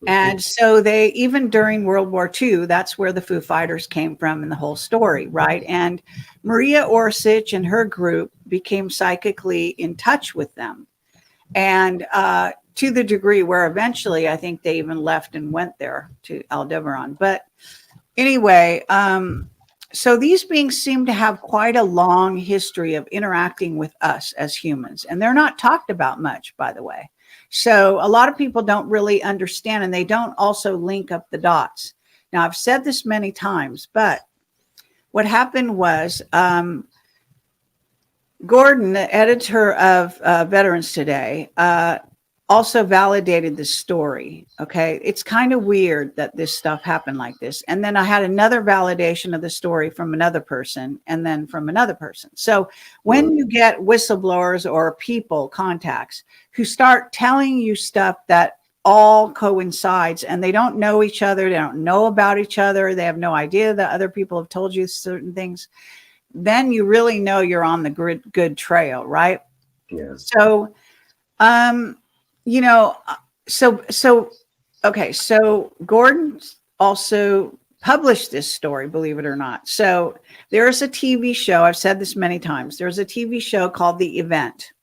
And so they, even during World War II, that's where the Foo Fighters came from in the whole story, right? And Maria Orsich and her group became psychically in touch with them. And to the degree where eventually I think they even left and went there to Aldebaran. But anyway, so these beings seem to have quite a long history of interacting with us as humans. And they're not talked about much, by the way. So a lot of people don't really understand, and they don't also link up the dots. Now, I've said this many times, but what happened was Gordon, the editor of Veterans Today, also validated the story. Okay. It's kind of weird that this stuff happened like this. And then I had another validation of the story from another person and then from another person. So when you get whistleblowers or people, contacts, who start telling you stuff that all coincides and they don't know each other, they don't know about each other, they have no idea that other people have told you certain things, then you really know you're on the good trail, right? Yeah. So, okay. So Gordon also published this story, believe it or not. So there is a TV show. I've said this many times. There's a TV show called The Event.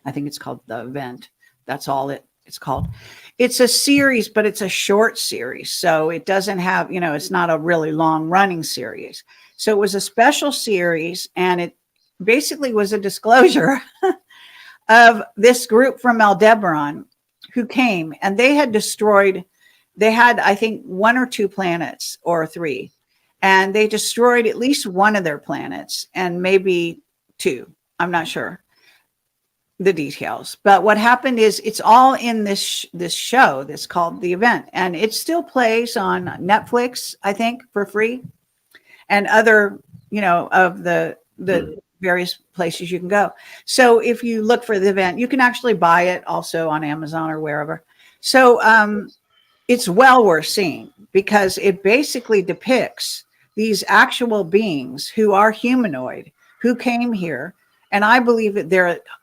I think it's called The Event. That's all it's called. It's a series, but it's a short series. So it doesn't have, it's not a really long running series. So it was a special series, and it basically was a disclosure of this group from Aldebaran who came, and they had I think 1 or 2 planets or 3, and they destroyed at least one of their planets and maybe 2. I'm not sure the details, but what happened is it's all in this show that's called The Event, and it still plays on Netflix, I think, for free, and other, of the various places you can go. So if you look for The Event, you can actually buy it also on Amazon or wherever. So it's well worth seeing, because it basically depicts these actual beings who are humanoid, who came here. And I believe that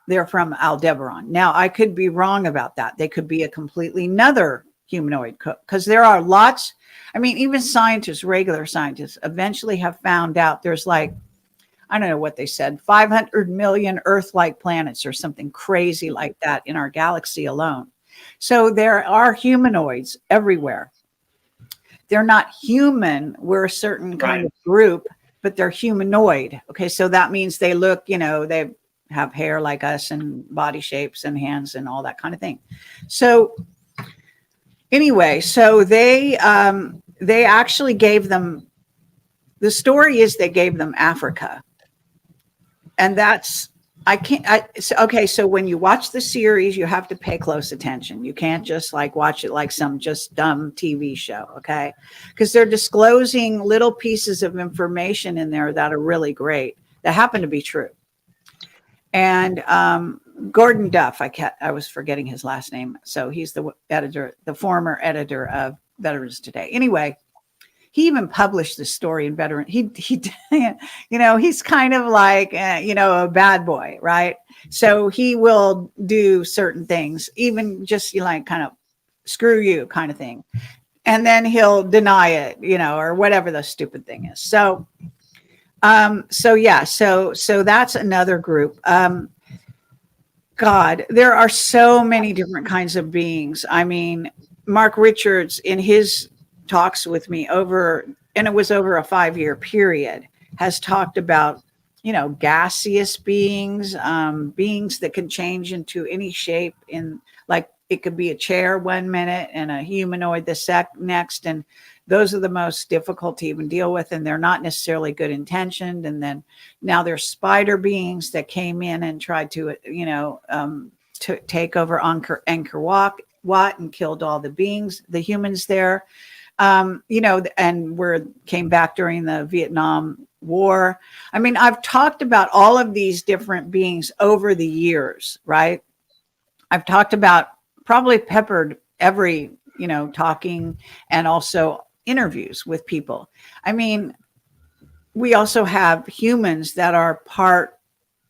they're from Aldebaran. Now, I could be wrong about that. They could be a completely another humanoid, because there are lots. I mean, even scientists, regular scientists, eventually have found out there's like, I don't know what they said, 500 million Earth-like planets or something crazy like that in our galaxy alone. So there are humanoids everywhere. They're not human. We're a certain kind of group, but they're humanoid. Okay, so that means they look, they have hair like us and body shapes and hands and all that kind of thing. So anyway, so they actually gave them, the story is they gave them Africa. And that's, so when you watch the series, you have to pay close attention. You can't just like watch it like some just dumb TV show, okay? Because they're disclosing little pieces of information in there that are really great, that happen to be true. And Gordon Duff, I was forgetting his last name. So he's the former editor of Veterans Today. Anyway, he even published the story in Veteran. He he's kind of like, a bad boy, right? So he will do certain things, even just kind of screw you kind of thing. And then he'll deny it, or whatever the stupid thing is. So that's another group. God, there are so many different kinds of beings. I mean, Mark Richards, in his talks with me and it was over a 5-year period, has talked about, gaseous beings, beings that can change into any shape, in like it could be a chair 1 minute and a humanoid the next. And those are the most difficult to even deal with. And they're not necessarily good intentioned. And then now there's spider beings that came in and tried to, to take over Angkor Wat and killed all the beings, the humans there. And came back during the Vietnam War. I mean, I've talked about all of these different beings over the years, right? I've talked about, probably peppered every, talking, and also interviews with people. I mean, we also have humans that are part,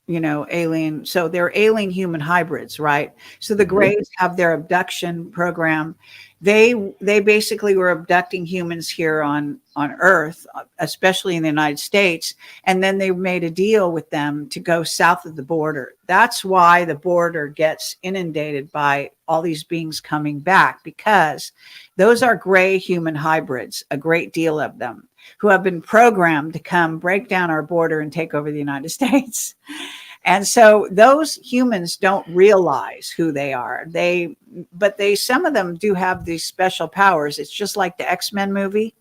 alien. So they're alien human hybrids, right? So the Greys have their abduction program. They basically were abducting humans here on Earth, especially in the United States. And then they made a deal with them to go south of the border. That's why the border gets inundated by all these beings coming back, because those are gray human hybrids, a great deal of them, who have been programmed to come break down our border and take over the United States. And so those humans don't realize who they are. But some of them do have these special powers. It's just like the X-Men movie.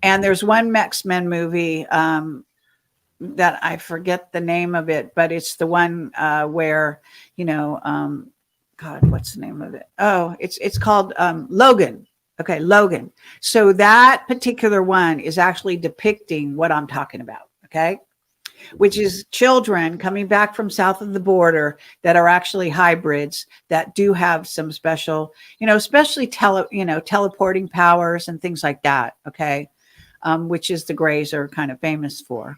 And there's one X-Men movie that I forget the name of it, but it's the one where, God, what's the name of it? Oh, it's called Logan. Okay, Logan. So that particular one is actually depicting what I'm talking about. Okay, which is children coming back from south of the border that are actually hybrids that do have some special, especially teleporting powers and things like that. Okay, which is the Greys are kind of famous for.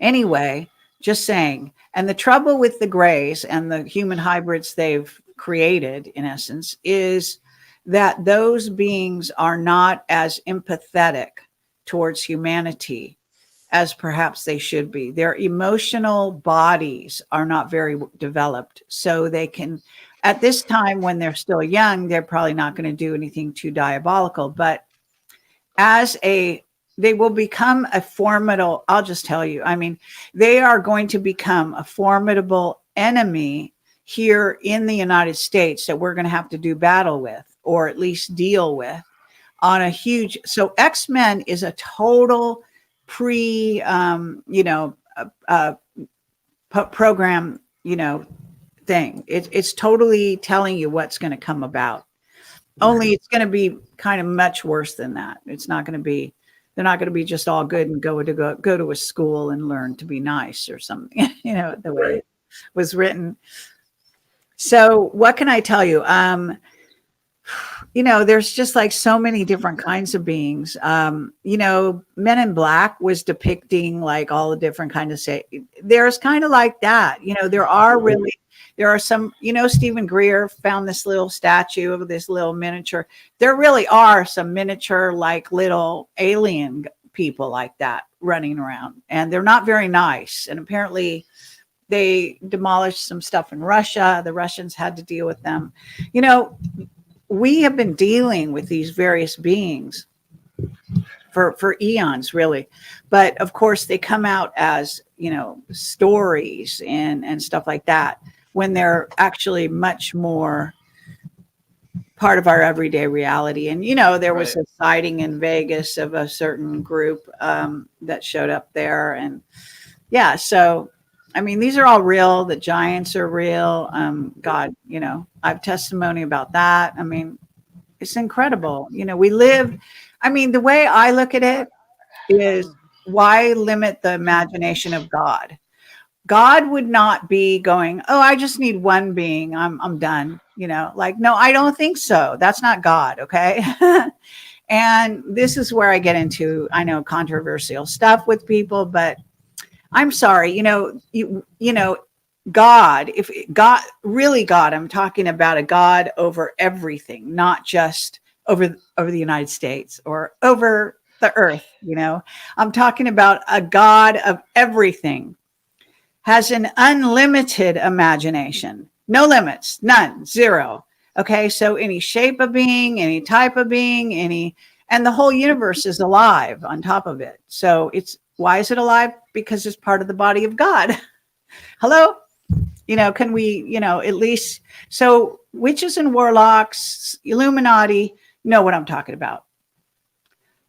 Anyway, just saying. And the trouble with the Greys and the human hybrids they've created, in essence, is that those beings are not as empathetic towards humanity as perhaps they should be. Their emotional bodies are not very developed. So they can, at this time when they're still young, they're probably not going to do anything too diabolical. But they will become a formidable, I'll just tell you, they are going to become a formidable enemy here in the United States that we're going to have to do battle with, or at least deal with on a huge, so X-Men is a total program, thing. It's totally telling you what's going to come about. Only it's going to be kind of much worse than that. It's not going to be, they're not going to be just all good and go to a school and learn to be nice or something, the way it was written. So what can I tell you? There's just like so many different kinds of beings. Men in Black was depicting like all the different kinds of there's kind of like that. There are some, Stephen Greer found this little statue of this little miniature. There really are some miniature, like little alien people like that running around, and they're not very nice. And apparently they demolished some stuff in Russia. The Russians had to deal with them. We have been dealing with these various beings for eons, really. But of course, they come out as, stories and stuff like that, when they're actually much more part of our everyday reality. And, there was a sighting in Vegas of a certain group that showed up there. And yeah, so, these are all real. The giants are real. God, I have testimony about that. It's incredible. We live, the way I look at it is, why limit the imagination of God? God would not be going, oh, I just need one being. I'm done. No, I don't think so. That's not God. Okay. And this is where I get into, I know, controversial stuff with people, but I'm sorry, God, if God, really God, I'm talking about a God over everything, not just over the United States or over the earth. I'm talking about a God of everything, has an unlimited imagination, no limits, none, zero. Okay. So any shape of being, any type of being, and the whole universe is alive on top of it. So why is it alive? Because it's part of the body of God. Hello? Can we, at least, so witches and warlocks, Illuminati, know what I'm talking about.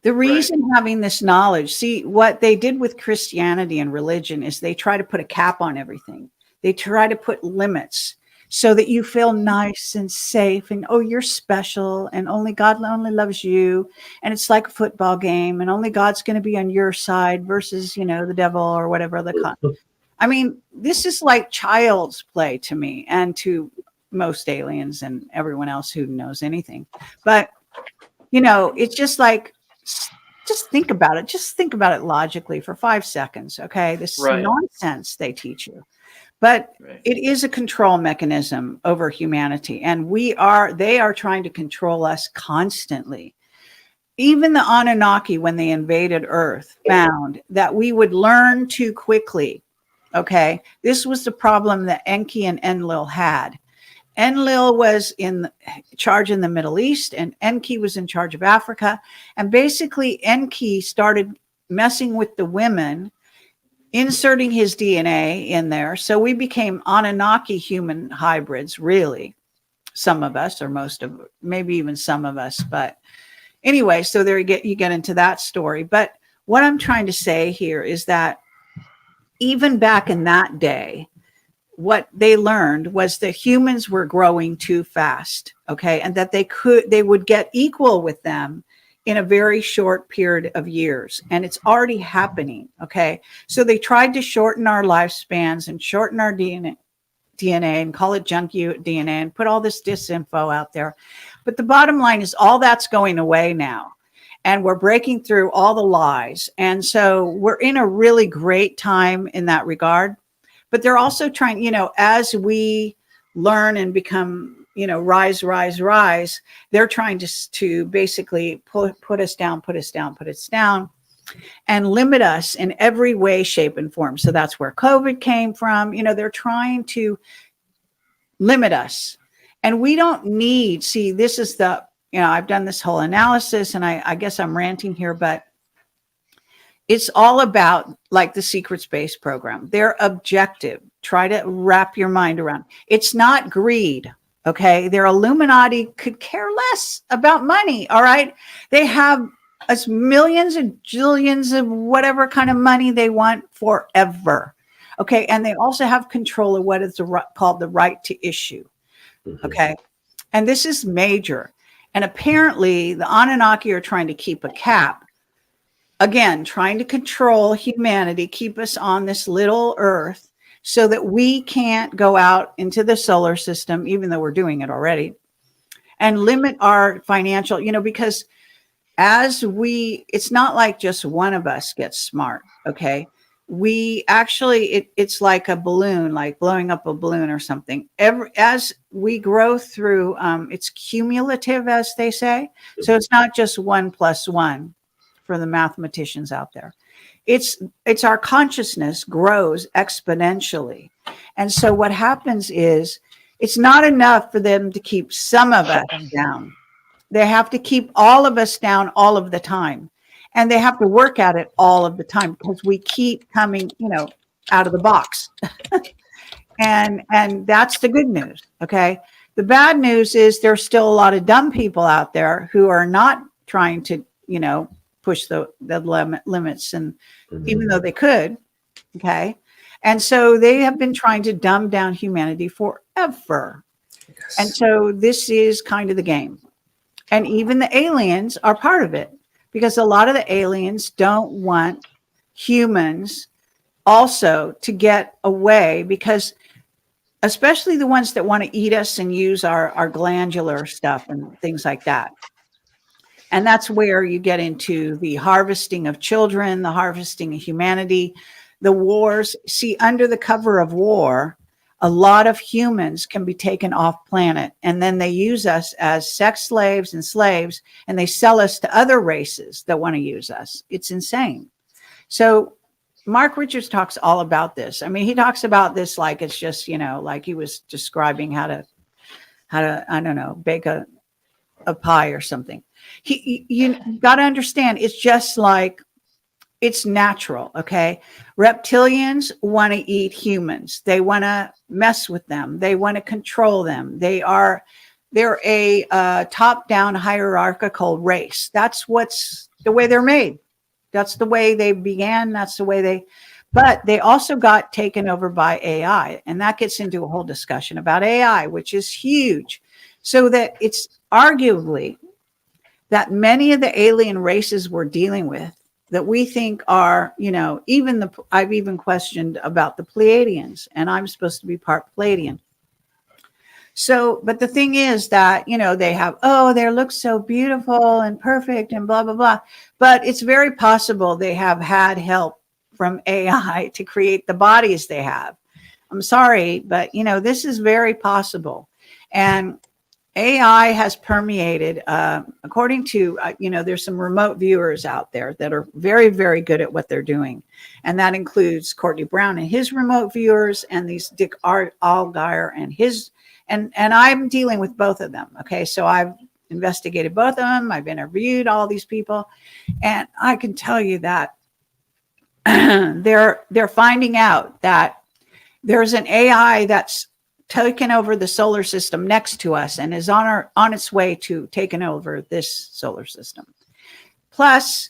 The reason having this knowledge, see, what they did with Christianity and religion is they try to put a cap on everything. They try to put limits so that you feel nice and safe and, oh, you're special and God only loves you. And it's like a football game and only God's going to be on your side versus, the devil or whatever. This is like child's play to me and to most aliens and everyone else who knows anything. But, it's just like, just think about it. Just think about it logically for 5 seconds. Okay. This nonsense they teach you. But it is a control mechanism over humanity. And they are trying to control us constantly. Even the Anunnaki, when they invaded Earth, found that we would learn too quickly. Okay. This was the problem that Enki and Enlil had. Enlil was in charge in the Middle East and Enki was in charge of Africa. And basically Enki started messing with the women, inserting his DNA in there. So we became Anunnaki human hybrids, really. Some of us, or most of, maybe even some of us. But anyway, so there you get into that story. But what I'm trying to say here is that even back in that day, what they learned was that humans were growing too fast, okay, and that they would get equal with them in a very short period of years, and it's already happening, okay? So they tried to shorten our lifespans and shorten our DNA and call it junk DNA and put all this disinfo out there. But the bottom line is all that's going away now, and we're breaking through all the lies. And so we're in a really great time in that regard. But they're also trying, as we learn and become, rise, they're trying to basically put us down, and limit us in every way, shape, and form. So that's where COVID came from. They're trying to limit us. And we don't need, this is I've done this whole analysis, and I guess I'm ranting here, but it's all about like the secret space program. Their objective, try to wrap your mind around. It's not greed, okay? Their Illuminati could care less about money, all right? They have as millions and jillions of whatever kind of money they want forever, okay? And they also have control of what is called the right to issue, okay? And this is major. And apparently the Anunnaki are trying to keep a cap. Again, trying to control humanity, keep us on this little earth so that we can't go out into the solar system, even though we're doing it already, and limit our financial, because it's not like just one of us gets smart, okay? We actually, it's like a balloon, like blowing up a balloon or something. As we grow through, it's cumulative, as they say. So it's not just 1 + 1. For the mathematicians out there, it's our consciousness grows exponentially. And so what happens is it's not enough for them to keep some of us down. They have to keep all of us down all of the time, and they have to work at it all of the time because we keep coming out of the box. and that's the good news, okay? The bad news is there's still a lot of dumb people out there who are not trying to push the limits, and even though they could, okay? And so they have been trying to dumb down humanity forever. Yes. And so this is kind of the game. And even the aliens are part of it, because a lot of the aliens don't want humans also to get away, because especially the ones that want to eat us and use our glandular stuff and things like that. And that's where you get into the harvesting of children, the harvesting of humanity, the wars. See, under the cover of war, a lot of humans can be taken off planet, and then they use us as sex slaves and slaves, and they sell us to other races that want to use us. It's insane. So Mark Richards talks all about this. I mean, he talks about this like it's just, like he was describing how to I don't know, bake a pie or something. You got to understand, it's just like, it's natural, okay? Reptilians want to eat humans. They want to mess with them. They want to control them. They're a top-down hierarchical race. That's the way they're made. That's the way they began. That's the way but they also got taken over by AI. And that gets into a whole discussion about AI, which is huge. So that it's arguably that many of the alien races we're dealing with that we think are, I've even questioned about the Pleiadians, and I'm supposed to be part Pleiadian. So, but the thing is that, they have, they look so beautiful and perfect and blah, blah, blah. But it's very possible they have had help from AI to create the bodies they have. I'm sorry, but, this is very possible. And AI has permeated, according to, there's some remote viewers out there that are very, very good at what they're doing. And that includes Courtney Brown and his remote viewers, and these Dick Allgaier and his, and I'm dealing with both of them. Okay. So I've investigated both of them. I've interviewed all these people, and I can tell you that they're finding out that there's an AI that's taken over the solar system next to us and is on its way to taking over this solar system. Plus,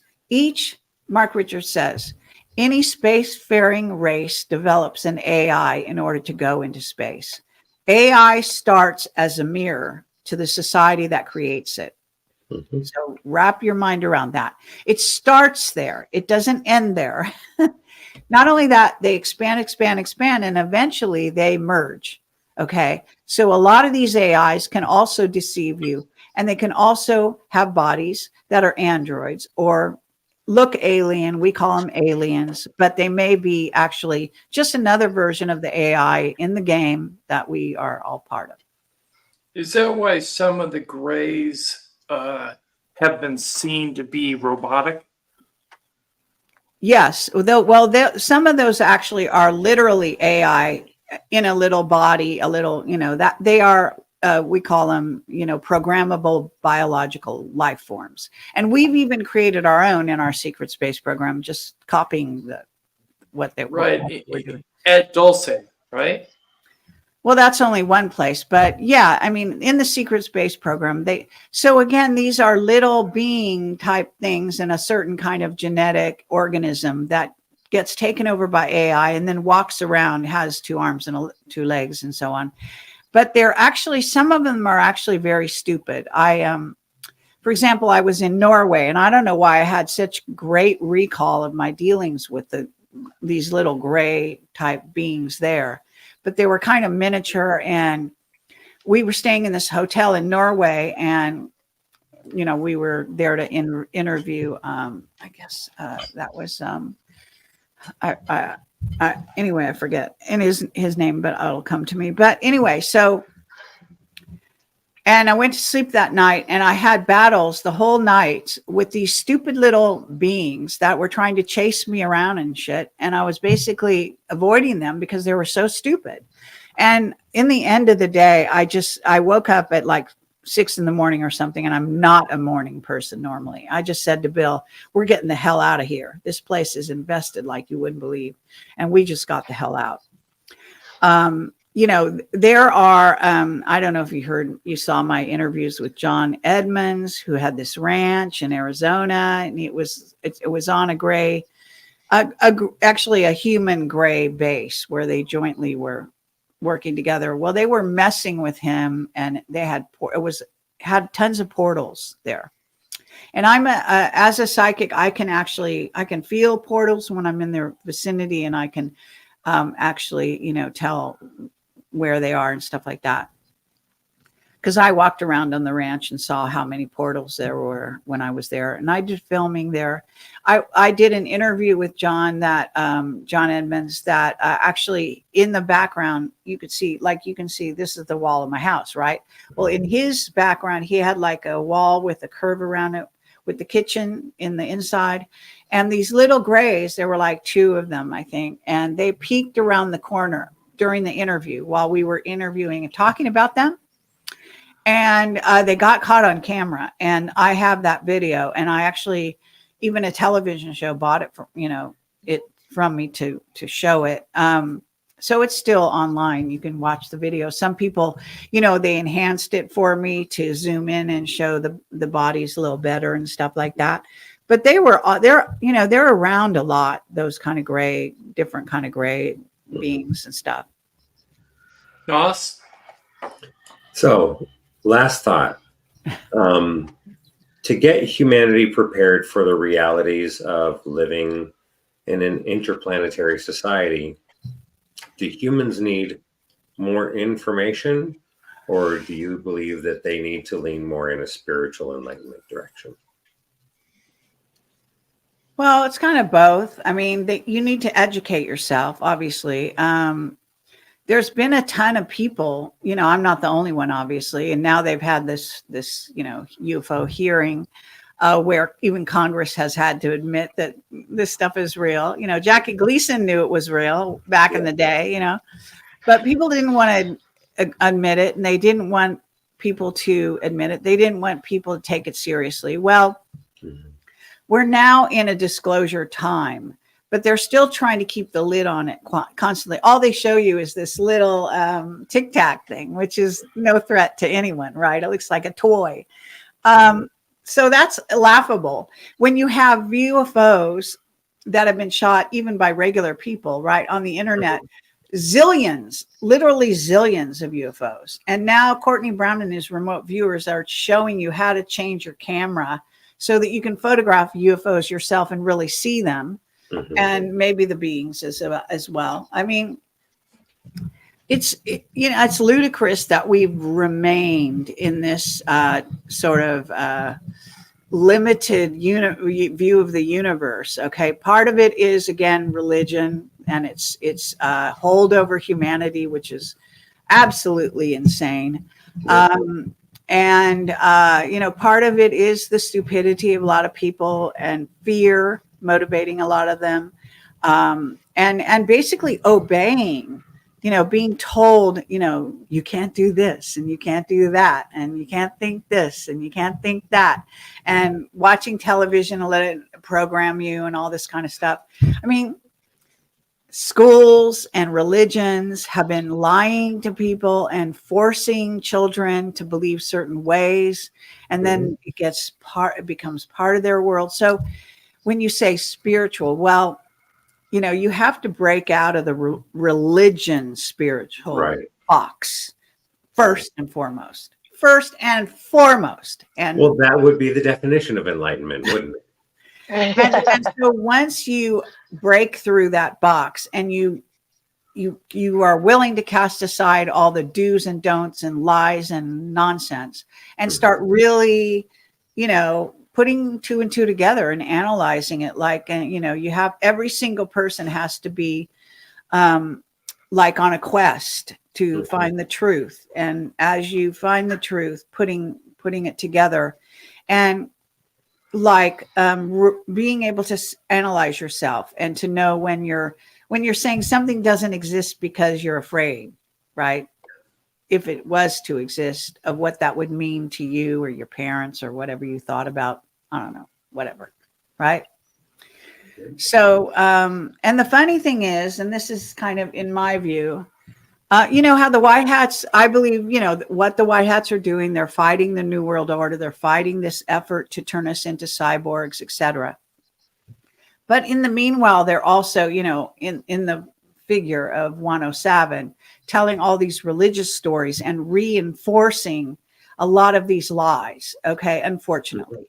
Mark Richards says, any spacefaring race develops an AI in order to go into space. AI starts as a mirror to the society that creates it. Mhm. So wrap your mind around that. It starts there. It doesn't end there. Not only that, they expand, and eventually they merge. Okay. So a lot of these AIs can also deceive you, and they can also have bodies that are androids or look alien. We call them aliens, but they may be actually just another version of the AI in the game that we are all part of. Is that why some of the grays have been seen to be robotic? Yes, some of those actually are literally AI in a little body, a little, that they are, we call them, programmable biological life forms. And we've even created our own in our secret space program, just copying what Right. we're doing. At Dulce, right? Well, that's only one place, but yeah, I mean, in the secret space program, so again, these are little being type things in a certain kind of genetic organism that gets taken over by AI and then walks around, has 2 arms and 2 legs and so on. But they're actually, some of them are actually very stupid. For example, I was in Norway, and I don't know why I had such great recall of my dealings with these little gray type beings there. But they were kind of miniature, and we were staying in this hotel in Norway, and we were there to interview. I guess that was anyway, I forget and his name, but it'll come to me. But anyway, and I went to sleep that night, and I had battles the whole night with these stupid little beings that were trying to chase me around and shit. And I was basically avoiding them because they were so stupid. And in the end of the day, I woke up at like 6 a.m. or something, and I'm not a morning person normally. I just said to Bill, we're getting the hell out of here. This place is invested like you wouldn't believe. And we just got the hell out. There are, I don't know if you saw my interviews with John Edmonds, who had this ranch in Arizona, and it was on a gray, actually a human gray base where they jointly were working together. Well, they were messing with him, and they had tons of portals there. And as a psychic, I can feel portals when I'm in their vicinity, and I can actually, tell where they are and stuff like that. Because I walked around on the ranch and saw how many portals there were when I was there, and I did filming there. I did an interview with John Edmonds that actually in the background you can see this is the wall of my house, right? Well, in his background he had like a wall with a curve around it with the kitchen in the inside, and these little grays, there were like 2 of them, I think, and they peeked around the corner during the interview while we were interviewing and talking about them. And they got caught on camera, and I have that video, and I actually, even a television show bought it from me to show it. So it's still online. You can watch the video. Some people, they enhanced it for me to zoom in and show the bodies a little better and stuff like that. But they're around a lot, those kind of gray, different kind of gray beings and stuff. Nos? So, last thought. To get humanity prepared for the realities of living in an interplanetary society, do humans need more information, or do you believe that they need to lean more in a spiritual enlightenment direction? Well, it's kind of both. I mean, you need to educate yourself, obviously. There's been a ton of people, I'm not the only one, obviously. And now they've had this UFO hearing where even Congress has had to admit that this stuff is real. Jackie Gleason knew it was real back in the day, but people didn't want to admit it, and they didn't want people to admit it. They didn't want people to take it seriously. Well, we're now in a disclosure time, but they're still trying to keep the lid on it constantly. All they show you is this little Tic Tac thing, which is no threat to anyone, right? It looks like a toy. So that's laughable. When you have UFOs that have been shot even by regular people, right, on the internet. Zillions, literally zillions of UFOs. And now Courtney Brown and his remote viewers are showing you how to change your camera so that you can photograph UFOs yourself and really see them, and maybe the beings as well. I mean, it's ludicrous that we've remained in this sort of limited view of the universe. Okay, part of it is, again, religion and its hold over humanity, which is absolutely insane. And part of it is the stupidity of a lot of people and fear motivating a lot of them, and basically obeying, being told, you can't do this and you can't do that and you can't think this and you can't think that, and watching television and let it program you and all this kind of stuff. I mean, schools and religions have been lying to people and forcing children to believe certain ways, and then it becomes part of their world. So when you say spiritual, well, you have to break out of the religion spiritual box first and foremost. And well, that would be the definition of enlightenment, wouldn't it? and so once you break through that box and you are willing to cast aside all the do's and don'ts and lies and nonsense and start really, putting two and two together and analyzing it, like, you have every single person has to be like on a quest to find the truth. And as you find the truth, putting it together, and like being able to analyze yourself and to know when you're saying something doesn't exist because you're afraid, right? If it was to exist, of what that would mean to you or your parents or whatever you thought about, I don't know, whatever, right? So, and the funny thing is, and this is kind of in my view, how the White Hats, I believe, what the White Hats are doing, they're fighting the New World Order. They're fighting this effort to turn us into cyborgs, etc. But in the meanwhile, they're also, in the figure of 107, telling all these religious stories and reinforcing a lot of these lies, okay, unfortunately.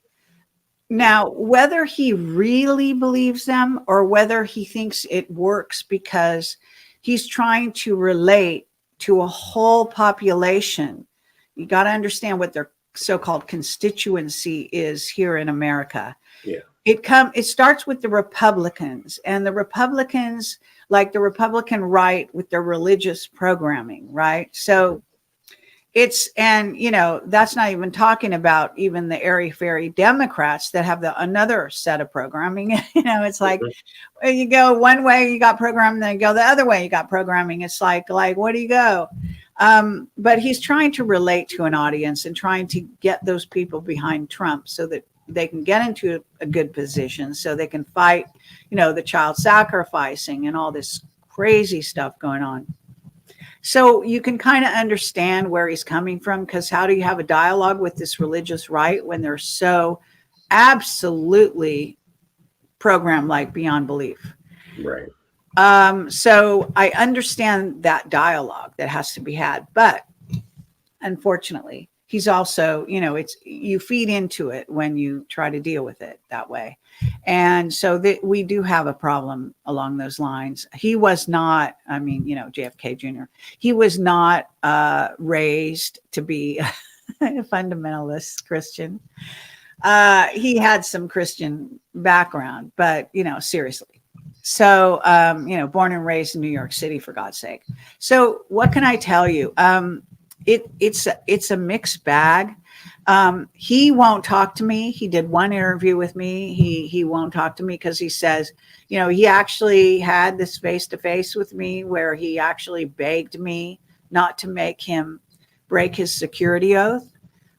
Now, whether he really believes them or whether he thinks it works because he's trying to relate to a whole population, you got to understand what their so-called constituency is here in America. Yeah. It starts with the Republicans, and the Republicans, like the Republican right, with their religious programming, right? So that's not even talking about even the airy-fairy Democrats that have another set of programming. It's like, you go one way, you got programming, then you go the other way, you got programming. It's like, where do you go? But he's trying to relate to an audience and trying to get those people behind Trump so that they can get into a good position, so they can fight, the child sacrificing and all this crazy stuff going on. So you can kind of understand where he's coming from, because how do you have a dialogue with this religious right when they're so absolutely programmed like beyond belief? Right. So I understand that dialogue that has to be had, but unfortunately, he's also, you feed into it when you try to deal with it that way. And so we do have a problem along those lines. He was not, JFK Jr., he was not raised to be a fundamentalist Christian. He had some Christian background, but, seriously. So, born and raised in New York City, for God's sake. So what can I tell you? It's a mixed bag. He won't talk to me. He did one interview with me. He won't talk to me because he says, he actually had this face-to-face with me where he actually begged me not to make him break his security oath.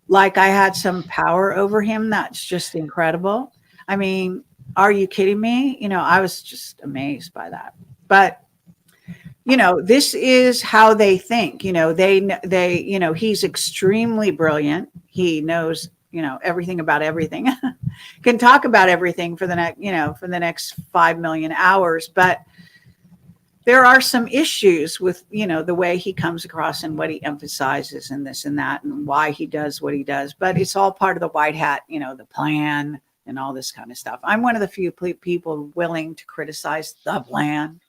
Like I had some power over him. That's just incredible. I mean, are you kidding me? I was just amazed by that. But this is how they think. They he's extremely brilliant. He knows everything about everything. Can talk about everything for the next 5 million hours, but there are some issues with, the way he comes across and what he emphasizes and this and that and why he does what he does. But it's all part of the white hat, the plan and all this kind of stuff. I'm one of the few people willing to criticize the plan.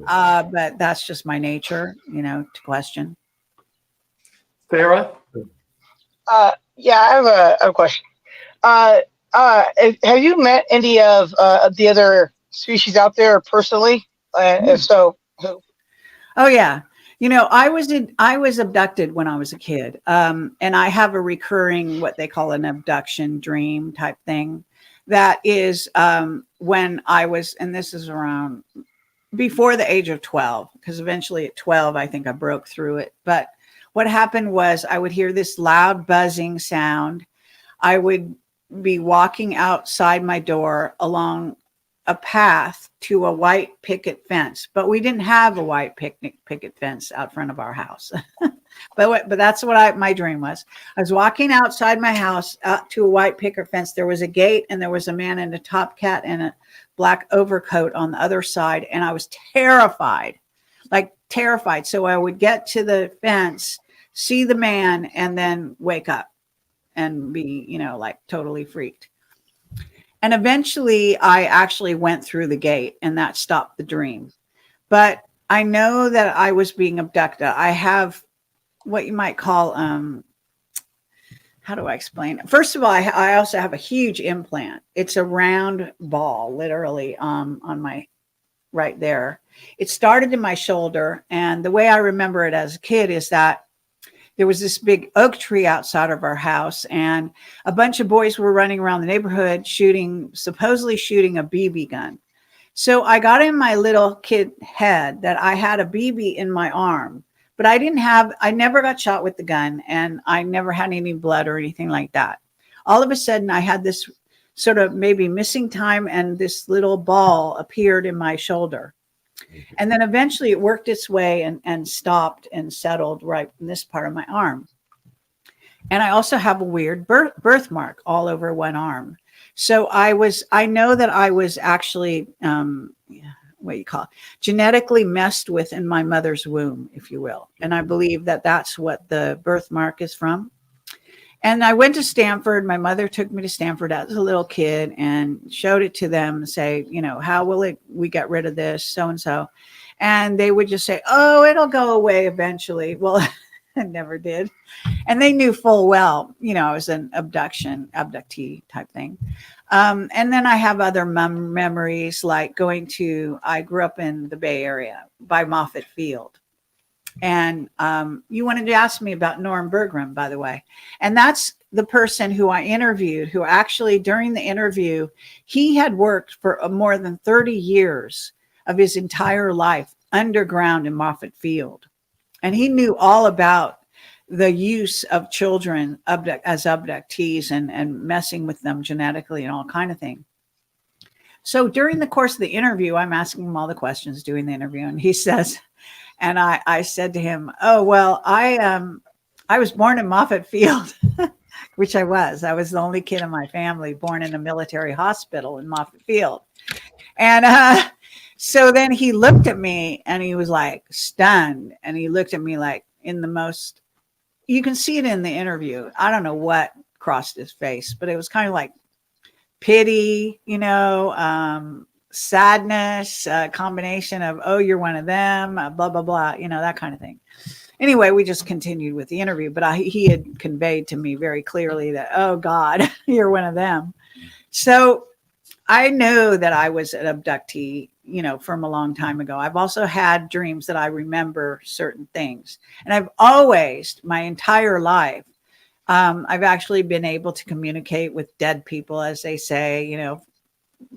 But that's just my nature, to question. Farah? Yeah, I have a question. Have you met any of the other species out there personally? If so, who? Oh yeah. I was abducted when I was a kid. And I have a recurring, what they call an abduction dream type thing. That is when I was, and this is around before the age of 12, because eventually at 12, I think I broke through it. But what happened was I would hear this loud buzzing sound. I would be walking outside my door along a path to a white picket fence, but we didn't have a white picket fence out front of our house. but that's what my dream was. I was walking outside my house to a white picket fence. There was a gate and there was a man in a top hat and a black overcoat on the other side. And I was terrified, like terrified. So I would get to the fence, see the man, and then wake up and be, like totally freaked. And eventually I actually went through the gate and that stopped the dream. But I know that I was being abducted. I have what you might call, how do I explain it? First of all, I also have a huge implant. It's a round ball, literally, on my right there. It started in my shoulder. And the way I remember it as a kid is that there was this big oak tree outside of our house, and a bunch of boys were running around the neighborhood supposedly shooting a BB gun. So I got in my little kid head that I had a BB in my arm, but I never got shot with the gun, and I never had any blood or anything like that. All of a sudden I had this sort of maybe missing time, and this little ball appeared in my shoulder. And then eventually it worked its way and stopped and settled right in this part of my arm. And I also have a weird birthmark all over one arm. So I know that I was actually, genetically messed with in my mother's womb, if you will. And I believe that that's what the birthmark is from. And I went to Stanford. My mother took me to Stanford as a little kid and showed it to them and say, how will we get rid of this, so-and-so. And they would just say, oh, it'll go away eventually. Well, it never did. And they knew full well, it was an abductee type thing. And then I have other memories like I grew up in the Bay Area by Moffett Field. And you wanted to ask me about Norm Bergram, by the way. And that's the person who I interviewed, who actually during the interview, he had worked for more than 30 years of his entire life underground in Moffett Field. And he knew all about the use of children as abductees and messing with them genetically and all kind of thing. So during the course of the interview, I'm asking him all the questions during the interview. And he says, and I said to him, oh, well, I was born in Moffett Field, which I was. I was the only kid in my family born in a military hospital in Moffett Field. And so then he looked at me and he was like stunned. And he looked at me like in the most, you can see it in the interview. I don't know what crossed his face, but it was kind of like pity, sadness, a combination of, oh, you're one of them, blah, blah, blah, that kind of thing. Anyway, we just continued with the interview, but he had conveyed to me very clearly that, oh God, you're one of them. So I know that I was an abductee, from a long time ago. I've also had dreams that I remember certain things. And I've always, my entire life, I've actually been able to communicate with dead people, as they say,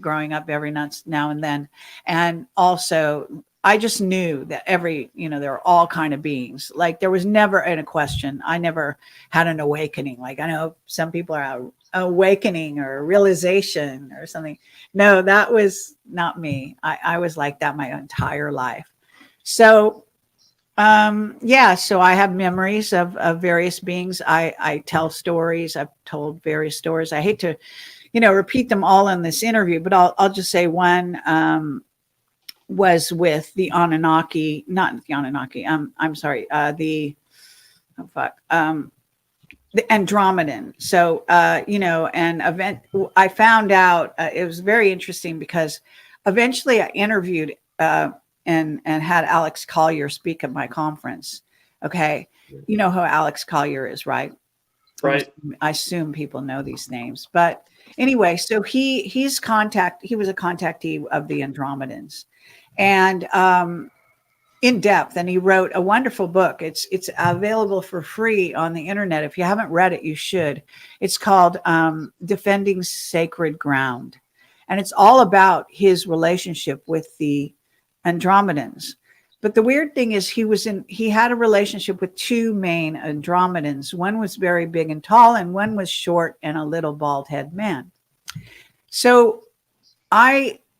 growing up every now and then. And also I just knew that there are all kind of beings. Like there was never a question. I never had an awakening. Like I know some people are awakening or realization or something. No, that was not me. I was like that my entire life. So Yeah, so I have memories of various beings. I tell stories. I've told various stories. I hate to, repeat them all in this interview, but I'll just say one was with the Anunnaki, not the Anunnaki. I'm sorry, the Andromedan. So, an event I found out, it was very interesting because eventually I interviewed and had Alex Collier speak at my conference. Okay. You know who Alex Collier is, right? Right. I assume people know these names, but anyway, so he was a contactee of the Andromedans, and in depth, and he wrote a wonderful book. It's available for free on the internet. If you haven't read it, you should. It's called Defending Sacred Ground, and it's all about his relationship with the Andromedans. But the weird thing is he had a relationship with two main Andromedans. One was very big and tall, and one was short and a little bald head man. So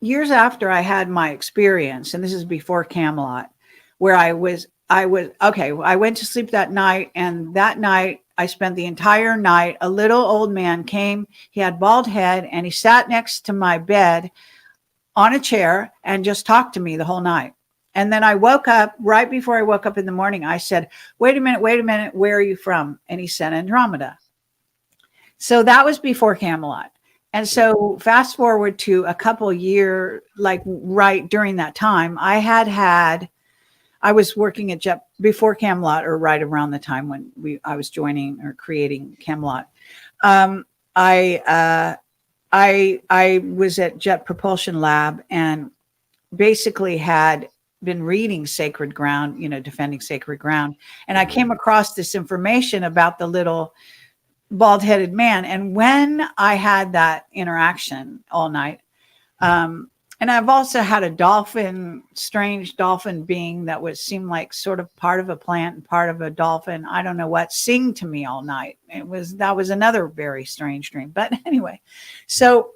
years after I had my experience, and this is before Camelot, where I went to sleep that night, and that night I spent the entire night. A little old man came, he had bald head, and he sat next to my bed on a chair and just talked to me the whole night. And then I woke up, right before I woke up in the morning, I said, wait a minute, where are you from? And he said, Andromeda. So that was before Camelot. And so fast forward to a couple years, like right during that time, I was working at Jet before Camelot, or right around the time when I was joining or creating Camelot. I was at Jet Propulsion Lab and basically had been reading Sacred Ground, Defending Sacred Ground. And I came across this information about the little bald-headed man. And when I had that interaction all night, and I've also had a strange dolphin being that seemed like sort of part of a plant and part of a dolphin, I don't know what, sing to me all night. That was another very strange dream. But anyway, so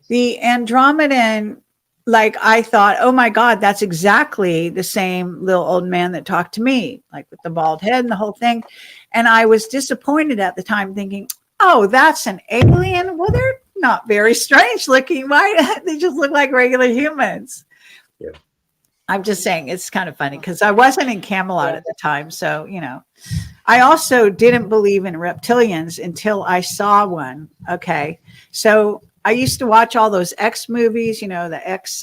the Andromedan, like, I thought, oh my God, that's exactly the same little old man that talked to me, like with the bald head and the whole thing. And I was disappointed at the time, thinking, oh, that's an alien. Well, they're not very strange looking. Why? They just look like regular humans. Yeah. I'm just saying, it's kind of funny because I wasn't in Camelot at the time. So, I also didn't believe in reptilians until I saw one. Okay. So I used to watch all those X movies, the X,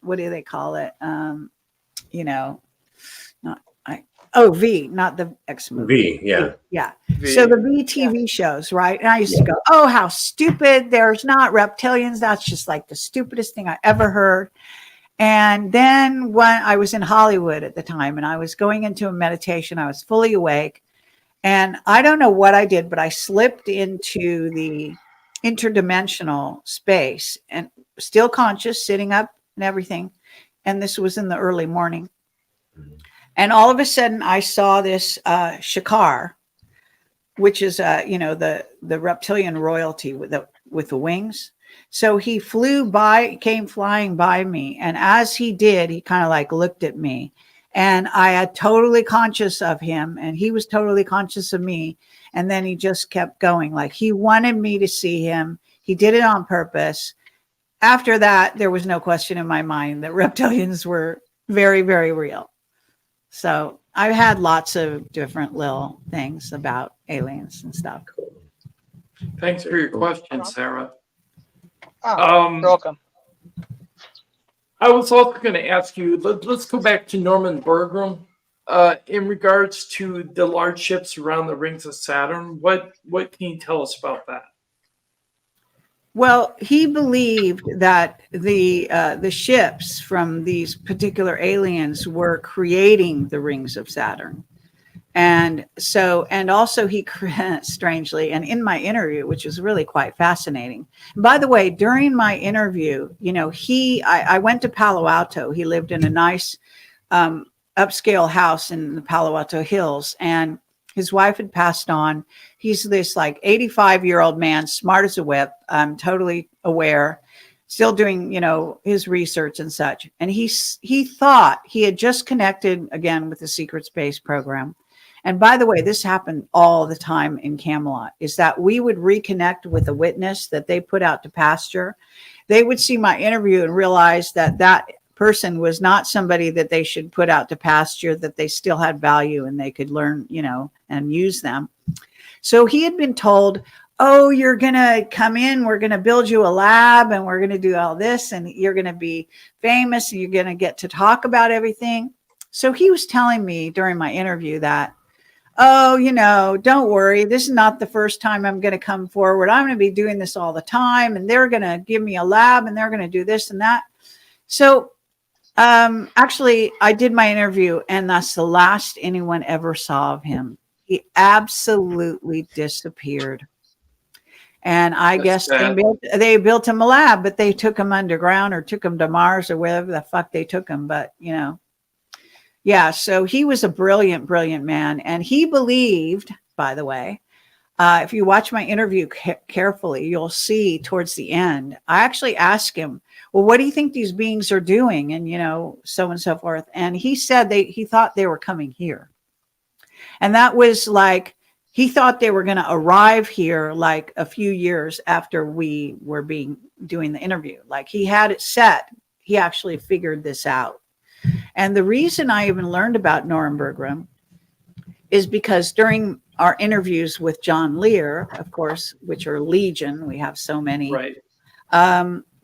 what do they call it? V, not the X movie. V, yeah. Yeah. V. So the V TV shows, right? And I used to go, oh, how stupid. There's not reptilians. That's just like the stupidest thing I ever heard. And then when I was in Hollywood at the time and I was going into a meditation, I was fully awake. And I don't know what I did, but I slipped into the interdimensional space and still conscious, sitting up and everything. And this was in the early morning. And all of a sudden I saw this Shakar, which is, the reptilian royalty with the wings. So he came flying by me. And as he did, he kind of like looked at me, and I had totally conscious of him and he was totally conscious of me. And then he just kept going. Like, he wanted me to see him. He did it on purpose. After that, there was no question in my mind that reptilians were very, very real. So I've had lots of different little things about aliens and stuff. Thanks for your question, Sarah. You're welcome. I was also going to ask you, let's go back to Norman Bergrum. In regards to the large ships around the rings of Saturn, what can you tell us about that? Well, he believed that the ships from these particular aliens were creating the rings of Saturn. And also he, strangely, and in my interview, which was really quite fascinating. By the way, during my interview, I went to Palo Alto. He lived in a nice upscale house in the Palo Alto Hills, and his wife had passed on. He's this like 85-year-old man, smart as a whip, totally aware, still doing, his research and such. And he thought he had just connected again with the secret space program. And by the way, this happened all the time in Camelot, is that we would reconnect with a witness that they put out to pasture. They would see my interview and realize that that person was not somebody that they should put out to pasture, that they still had value and they could learn, and use them. So he had been told, oh, you're going to come in, we're going to build you a lab and we're going to do all this and you're going to be famous and you're going to get to talk about everything. So he was telling me during my interview that, oh, don't worry, this is not the first time I'm going to come forward. I'm going to be doing this all the time and they're going to give me a lab and they're going to do this and that. So actually, I did my interview and that's the last anyone ever saw of him. He absolutely disappeared. And I guess they built him a lab, but they took him underground or took him to Mars or wherever the fuck they took him. But, yeah, so he was a brilliant, brilliant man. And he believed, by the way, if you watch my interview carefully, you'll see towards the end, I actually asked him, well, what do you think these beings are doing? And, so and so forth. And he said he thought they were coming here. And that was like, he thought they were going to arrive here like a few years after we were doing the interview. Like he had it set. He actually figured this out. And the reason I even learned about Nuremberg is because during our interviews with John Lear, of course, which are legion, we have so many. Right.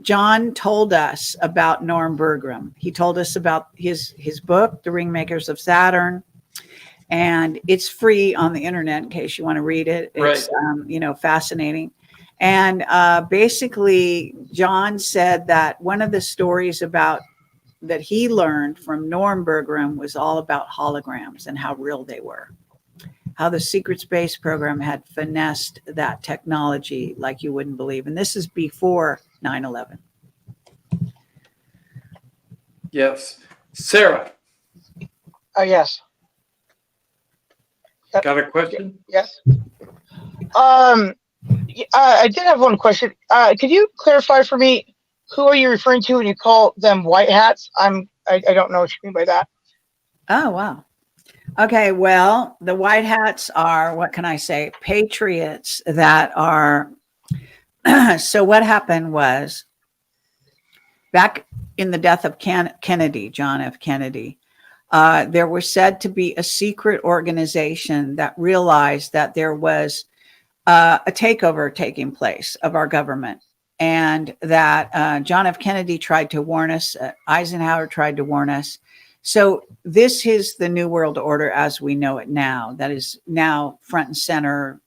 John told us about Nuremberg. He told us about his book, The Ringmakers of Saturn. And it's free on the internet in case you want to read it. It's, fascinating. And basically, John said that one of the stories that he learned from Nuremberg was all about holograms and how real they were. How the secret space program had finessed that technology like you wouldn't believe. And this is before 9/11. Yes. Sarah. Yes. Got a question? Yes. I did have one question. Could you clarify for me, who are you referring to when you call them white hats? I don't know what you mean by that. Oh, wow. Okay. Well, the white hats are, what can I say? Patriots that are. So what happened was back in the death of Kennedy, John F. Kennedy, there was said to be a secret organization that realized that there was a takeover taking place of our government, and that John F. Kennedy tried to warn us. Eisenhower tried to warn us. So this is the New World Order as we know it now. That is now front and center,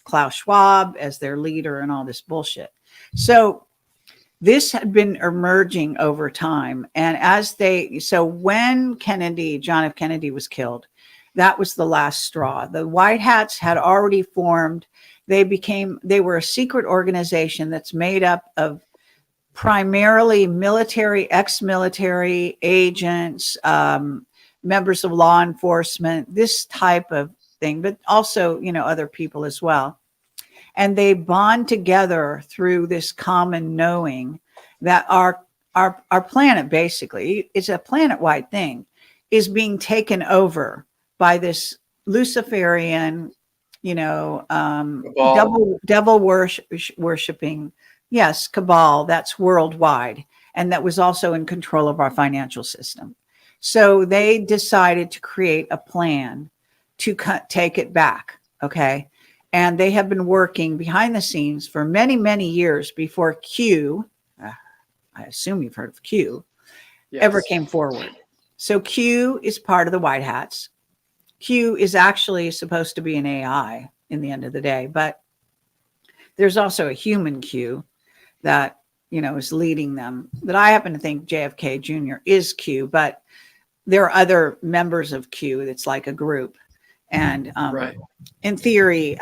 Klaus Schwab as their leader and all this bullshit. So this had been emerging over time. And when John F. Kennedy was killed, that was the last straw. The White Hats had already formed. They were a secret organization that's made up of primarily military, ex-military agents, members of law enforcement, this type of thing, but also, other people as well. And they bond together through this common knowing that our planet, basically, it's a planet-wide thing, is being taken over by this Luciferian, devil worshiping, yes, cabal that's worldwide, and that was also in control of our financial system. So they decided to create a plan to take it back, okay? And they have been working behind the scenes for many, many years before Q, I assume you've heard of Q, yes, ever came forward. So Q is part of the White Hats. Q is actually supposed to be an AI in the end of the day, but there's also a human Q that, is leading them. That I happen to think JFK Jr. is Q, but there are other members of Q that's like a group. And right. In theory,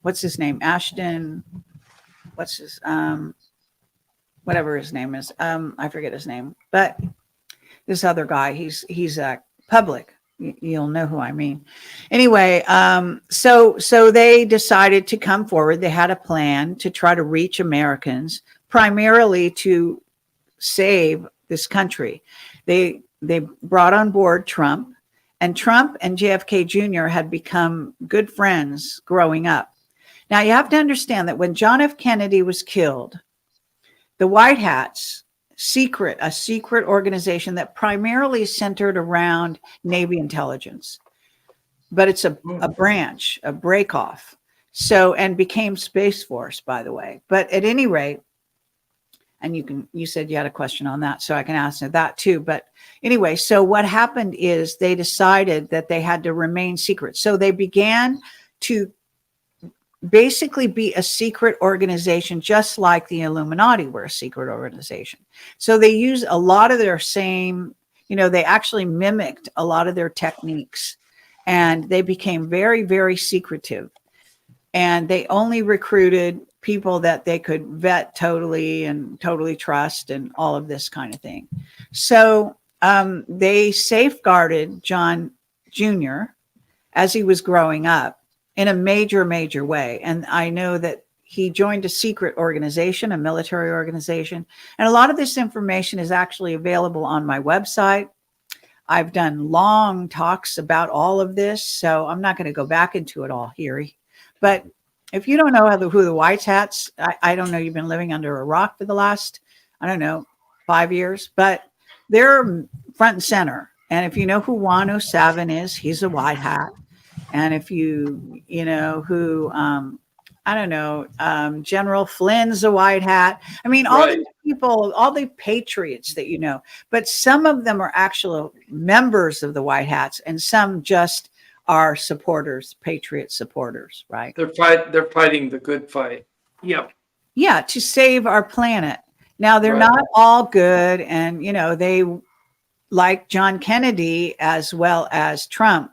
what's his name? Ashton, whatever his name is. I forget his name, but this other guy, he's public. You'll know who I mean. Anyway, so they decided to come forward. They had a plan to try to reach Americans, primarily to save this country. They brought on board Trump, and Trump and JFK Jr. had become good friends growing up. Now you have to understand that when John F. Kennedy was killed, the White Hats, a secret organization that primarily centered around Navy intelligence, but it's a branch, a breakoff. So, and became Space Force, by the way. But at any rate, and you said you had a question on that, so I can answer that too. But anyway, so what happened is they decided that they had to remain secret. So they began to basically be a secret organization, just like the Illuminati were a secret organization. So they use a lot of their same, they actually mimicked a lot of their techniques, and they became very, very secretive. And they only recruited people that they could vet totally and totally trust and all of this kind of thing. So they safeguarded John Jr. as he was growing up in a major, major way. And I know that he joined a secret organization, a military organization. And a lot of this information is actually available on my website. I've done long talks about all of this, so I'm not going to go back into it all here. But if you don't know who the White Hats, I don't know, you've been living under a rock for the last, 5 years, but they're front and center. And if you know who 107 is, he's a White Hat. And if you know who, General Flynn's a White Hat. I mean, all Right. these people, all the patriots that you know, but some of them are actual members of the White Hats, and some just are supporters, patriot supporters, right? They're fighting the good fight. Yep. Yeah, to save our planet. Now, they're Right. not all good, and they, like John Kennedy as well as Trump,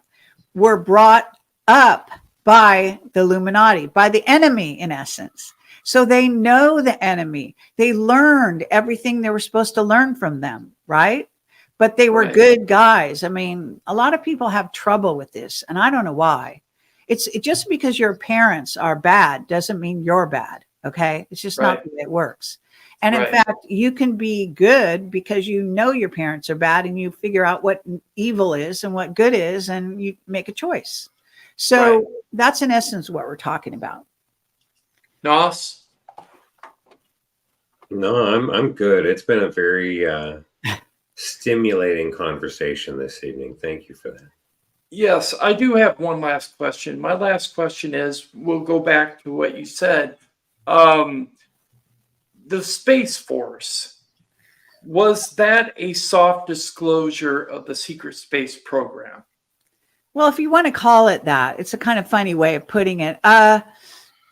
were brought up by the Illuminati, by the enemy in essence. So they know the enemy. They learned everything they were supposed to learn from them, right? But they were Right. good guys. I mean, a lot of people have trouble with this, and I don't know why. It's just because your parents are bad doesn't mean you're bad, okay? It's just not Right. the way it works. And in Right. fact, you can be good because you know your parents are bad, and you figure out what evil is and what good is, and you make a choice. So Right. that's in essence what we're talking about. Nos? No, I'm good. It's been a very stimulating conversation this evening. Thank you for that. Yes, I do have one last question. My last question is, we'll go back to what you said. The Space Force, was that a soft disclosure of the secret space program? Well, if you want to call it that, it's a kind of funny way of putting it.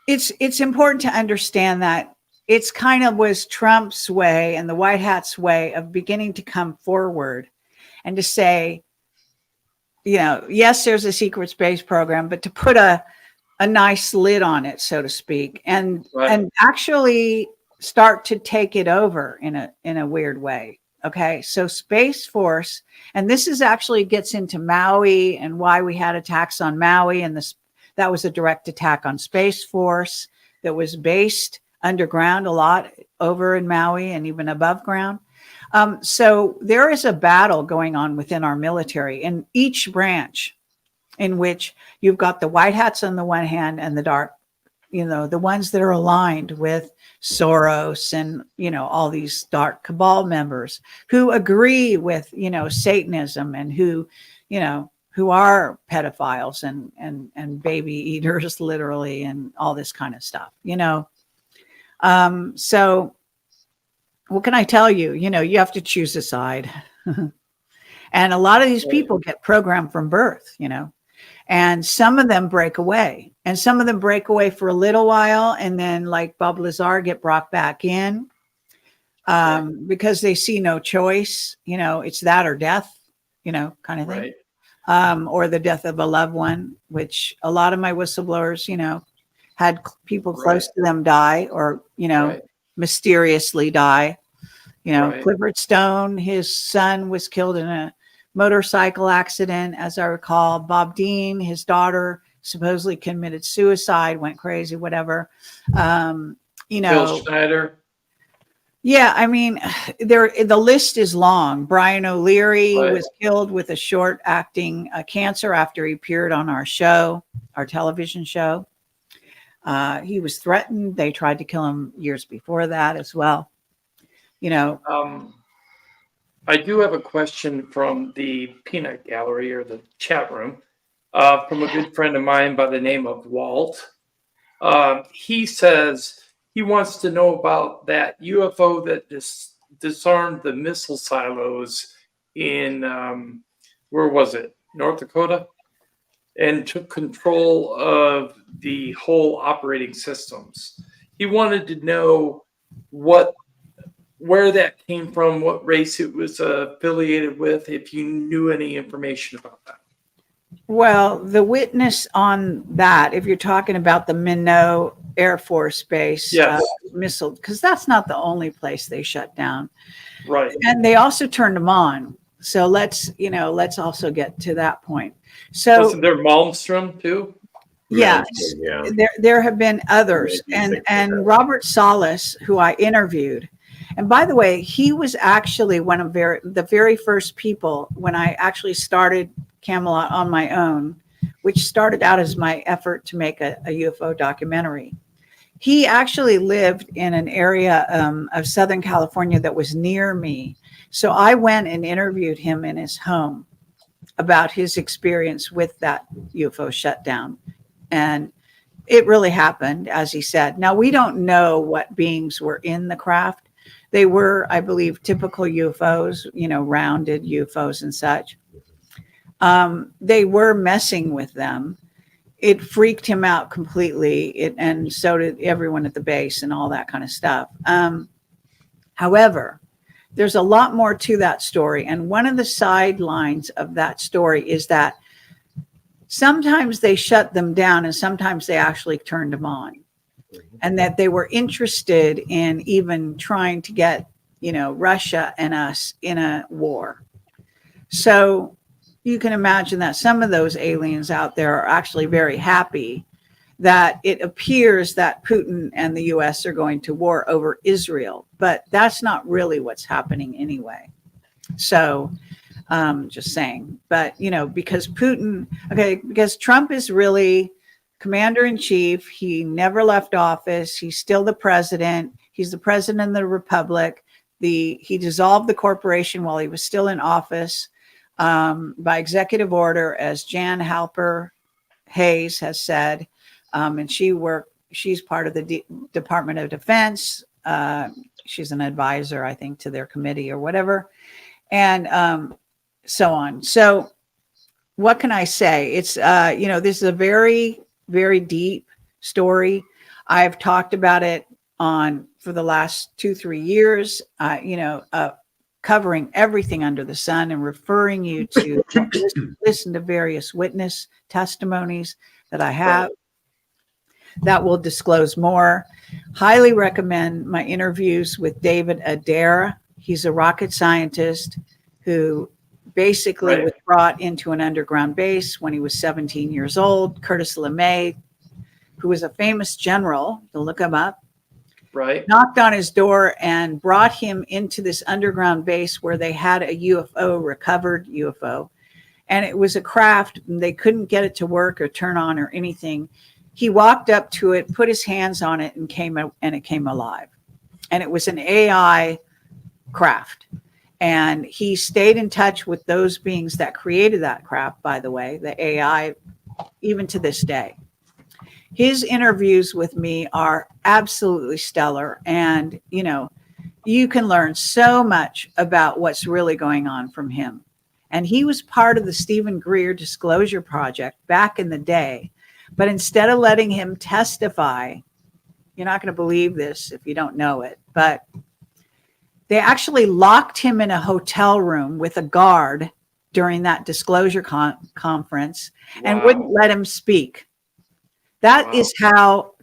It's important to understand that it's kind of was Trump's way and the White Hat's way of beginning to come forward and to say, yes, there's a secret space program, but to put a nice lid on it, so to speak, and Right. and actually start to take it over in a weird way. Okay, so Space Force, and this is actually gets into Maui and why we had attacks on Maui, and that was a direct attack on Space Force that was based underground a lot over in Maui and even above ground. So there is a battle going on within our military in each branch, in which you've got the White Hats on the one hand and the dark, the ones that are aligned with Soros and, all these dark cabal members who agree with, Satanism, and who are pedophiles and baby eaters, literally, and all this kind of stuff, So what can I tell you? You have to choose a side. And a lot of these people get programmed from birth, and some of them break away, and some of them break away for a little while. And then, like Bob Lazar, get brought back in because they see no choice. It's that or death, kind of thing. Right. Or the death of a loved one, which a lot of my whistleblowers, had people close to them die, or, Right. mysteriously die. Right. Clifford Stone, his son was killed in a motorcycle accident, as I recall. Bob Dean, his daughter, supposedly committed suicide, went crazy, whatever. Phil Schneider. Yeah, I mean, the list is long. Brian O'Leary Right. was killed with a short-acting cancer after he appeared on our show, our television show. He was threatened. They tried to kill him years before that as well. You know, I do have a question from the peanut gallery or the chat room from a good friend of mine by the name of Walt. He says he wants to know about that UFO that disarmed the missile silos in, where was it? North Dakota? And took control of the whole operating systems. He wanted to know where that came from, what race it was affiliated with, if you knew any information about that. well, the witness on that, if you're talking about the Minot Air Force Base Yes. missile, because that's not the only place they shut down. Right. And they also turned them on. So let's also get to that point. So Wasn't there Malmstrom too? yes, Yeah. there have been others, and Robert Salas, who I interviewed, and by the way, he was actually one of the very first people when I actually started Camelot on my own, which started out as my effort to make a UFO documentary. He actually lived in an area of Southern California that was near me. So I went and interviewed him in his home about his experience with that UFO shutdown. And it really happened, as he said. Now, we don't know what beings were in the craft. They were, I believe, typical UFOs, rounded UFOs and such. They were messing with them. It freaked him out completely, and so did everyone at the base and all that kind of stuff. However, there's a lot more to that story. And one of the sidelines of that story is that sometimes they shut them down and sometimes they actually turned them on. And that they were interested in even trying to get, Russia and us in a war. So you can imagine that some of those aliens out there are actually very happy that it appears that Putin and the US are going to war over Israel, but that's not really what's happening anyway. So just saying, but because because Trump is really commander in chief. He never left office. He's still the president. He's the president of the republic. He dissolved the corporation while he was still in office by executive order, as Jan Halper Hayes has said. And she's part of the Department of Defense. She's an advisor, I think, to their committee or whatever. And so on. So what can I say? It's, this is a very, very deep story. I've talked about it for the last 2-3 years, covering everything under the sun and referring you to listen to various witness testimonies that I have that will disclose more. Highly recommend my interviews with David Adair. He's a rocket scientist who basically was brought into an underground base when he was 17 years old. Curtis LeMay, who was a famous general, to look him up, knocked on his door and brought him into this underground base where they had a UFO, recovered UFO. And it was a craft, and they couldn't get it to work or turn on or anything. He walked up to it, put his hands on it, and it came alive. And it was an AI craft. And he stayed in touch with those beings that created that craft, by the way, the AI, even to this day. His interviews with me are absolutely stellar. And, you can learn so much about what's really going on from him. And he was part of the Stephen Greer Disclosure Project back in the day. But instead of letting him testify, you're not going to believe this if you don't know it, but they actually locked him in a hotel room with a guard during that disclosure conference and wouldn't let him speak. That is how,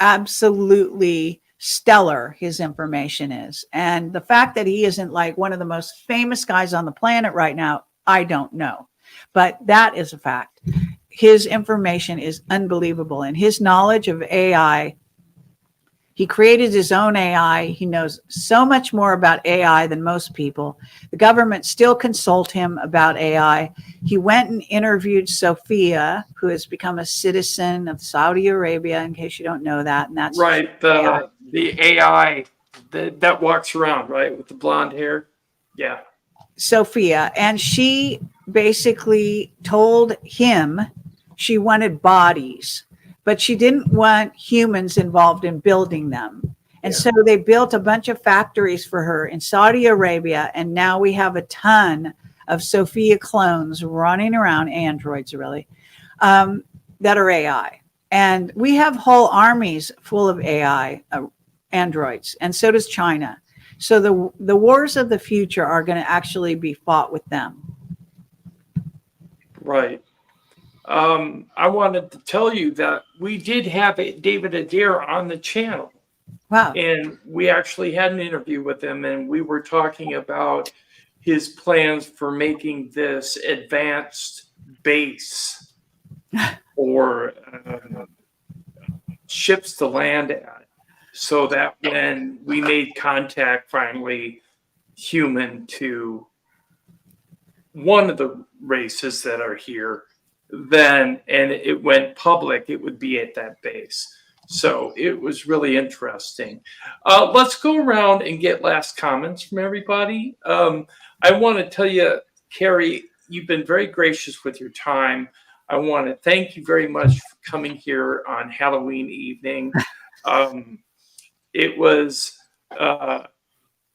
absolutely stellar his information is. And the fact that he isn't like one of the most famous guys on the planet right now, I don't know. But that is a fact. His information is unbelievable. And his knowledge of AI, He created his own AI. He knows so much more about AI than most people. The government still consult him about AI. He went and interviewed Sophia, who has become a citizen of Saudi Arabia, in case you don't know that. And that's Right. The AI that walks around, right, with the blonde hair. Yeah. Sophia. And she basically told him she wanted bodies, but she didn't want humans involved in building them. And so they built a bunch of factories for her in Saudi Arabia. And now we have a ton of Sophia clones running around, androids really, that are AI. And we have whole armies full of AI androids, and so does China. So the wars of the future are going to actually be fought with them. Right. I wanted to tell you that we did have David Adair on the channel. Wow. And we actually had an interview with him, and we were talking about his plans for making this advanced base for ships to land at, so that when we made contact finally human to one of the races that are here, then, and it went public, it would be at that base. So it was really interesting. Let's go around and get last comments from everybody. I want to tell you, Kerry, you've been very gracious with your time. I want to thank you very much for coming here on Halloween evening. It was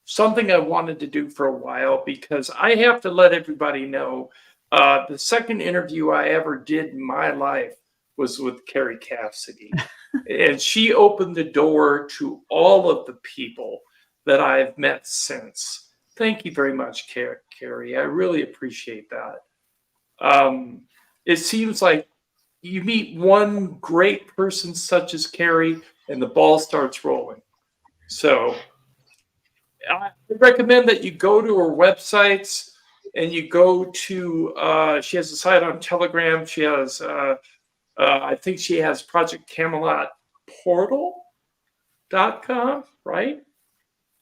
something I wanted to do for a while, because I have to let everybody know the second interview I ever did in my life was with KERRY CASSIDY. And she opened the door to all of the people that I've met since. Thank you very much, Kerry. I really appreciate that. It seems like you meet one great person such as Kerry, and the ball starts rolling. So I recommend that you go to her websites, and you go to, she has a site on Telegram. She has, I think she has Project Camelot portal.com, right?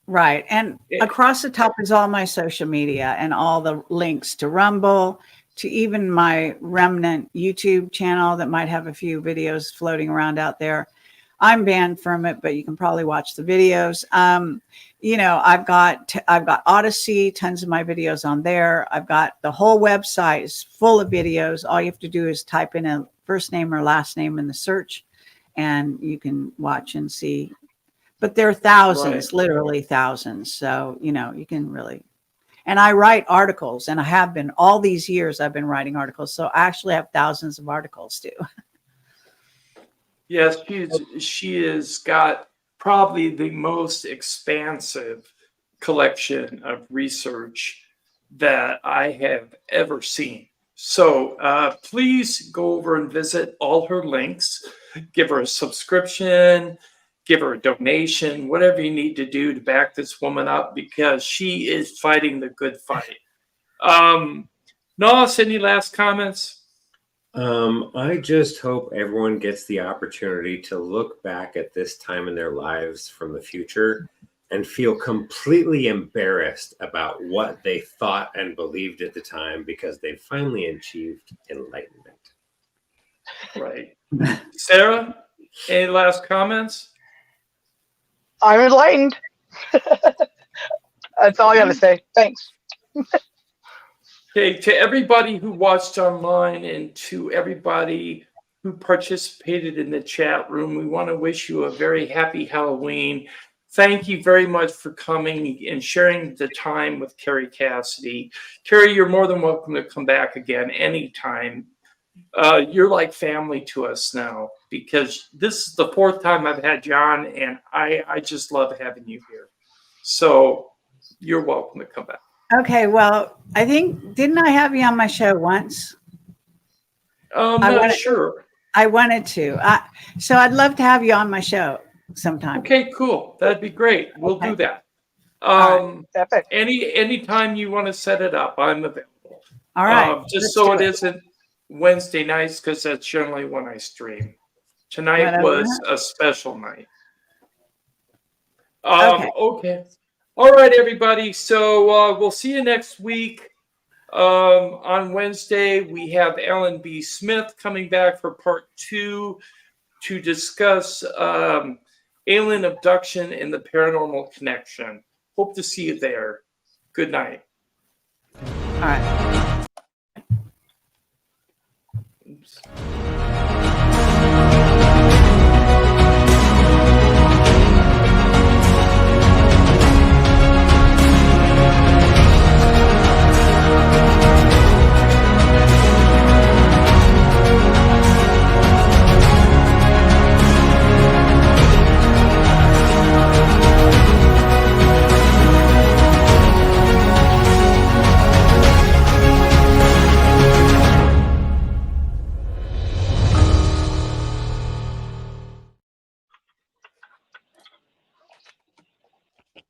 Right. And across the top is all my social media and all the links to Rumble, to even my remnant YouTube channel that might have a few videos floating around out there. I'm banned from it, but you can probably watch the videos. You know, I've got Odyssey, tons of my videos on there. I've got the whole website is full of videos. All you have to do is type in a first name or last name in the search, and you can watch and see. But there are thousands, literally thousands. So, you know, you can really. And I write articles, and I have been all these years. I've been writing articles. So I actually have thousands of articles too. Yes, she has got probably the most expansive collection of research that I have ever seen. So please go over and visit all her links, give her a subscription, give her a donation, whatever you need to do to back this woman up, because she is fighting the good fight. Nos, any last comments? I just hope everyone gets the opportunity to look back at this time in their lives from the future and feel completely embarrassed about what they thought and believed at the time, because they finally achieved enlightenment. Right. Sarah, any last comments? I'm enlightened. That's all I got to say. Thanks. Okay, to everybody who watched online and to everybody who participated in the chat room, we want to wish you a very happy Halloween. Thank you very much for coming and sharing the time with KERRY CASSIDY. Kerry, you're more than welcome to come back again anytime. You're like family to us now, because this is the fourth time I've had John, and I just love having you here. So you're welcome to come back. Okay, well, I think, didn't I have you on my show once? I'm not sure. I wanted to. So I'd love to have you on my show sometime. Okay, cool. That'd be great. We'll do that. Epic. Anytime you want to set it up, I'm available. All right. Just so it isn't Wednesday nights, because that's generally when I stream. Tonight was a special night. Okay. All right, everybody. So we'll see you next week. On Wednesday, we have Alan B. Smith coming back for part 2 to discuss alien abduction and the paranormal connection. Hope to see you there. Good night. All right. Oops.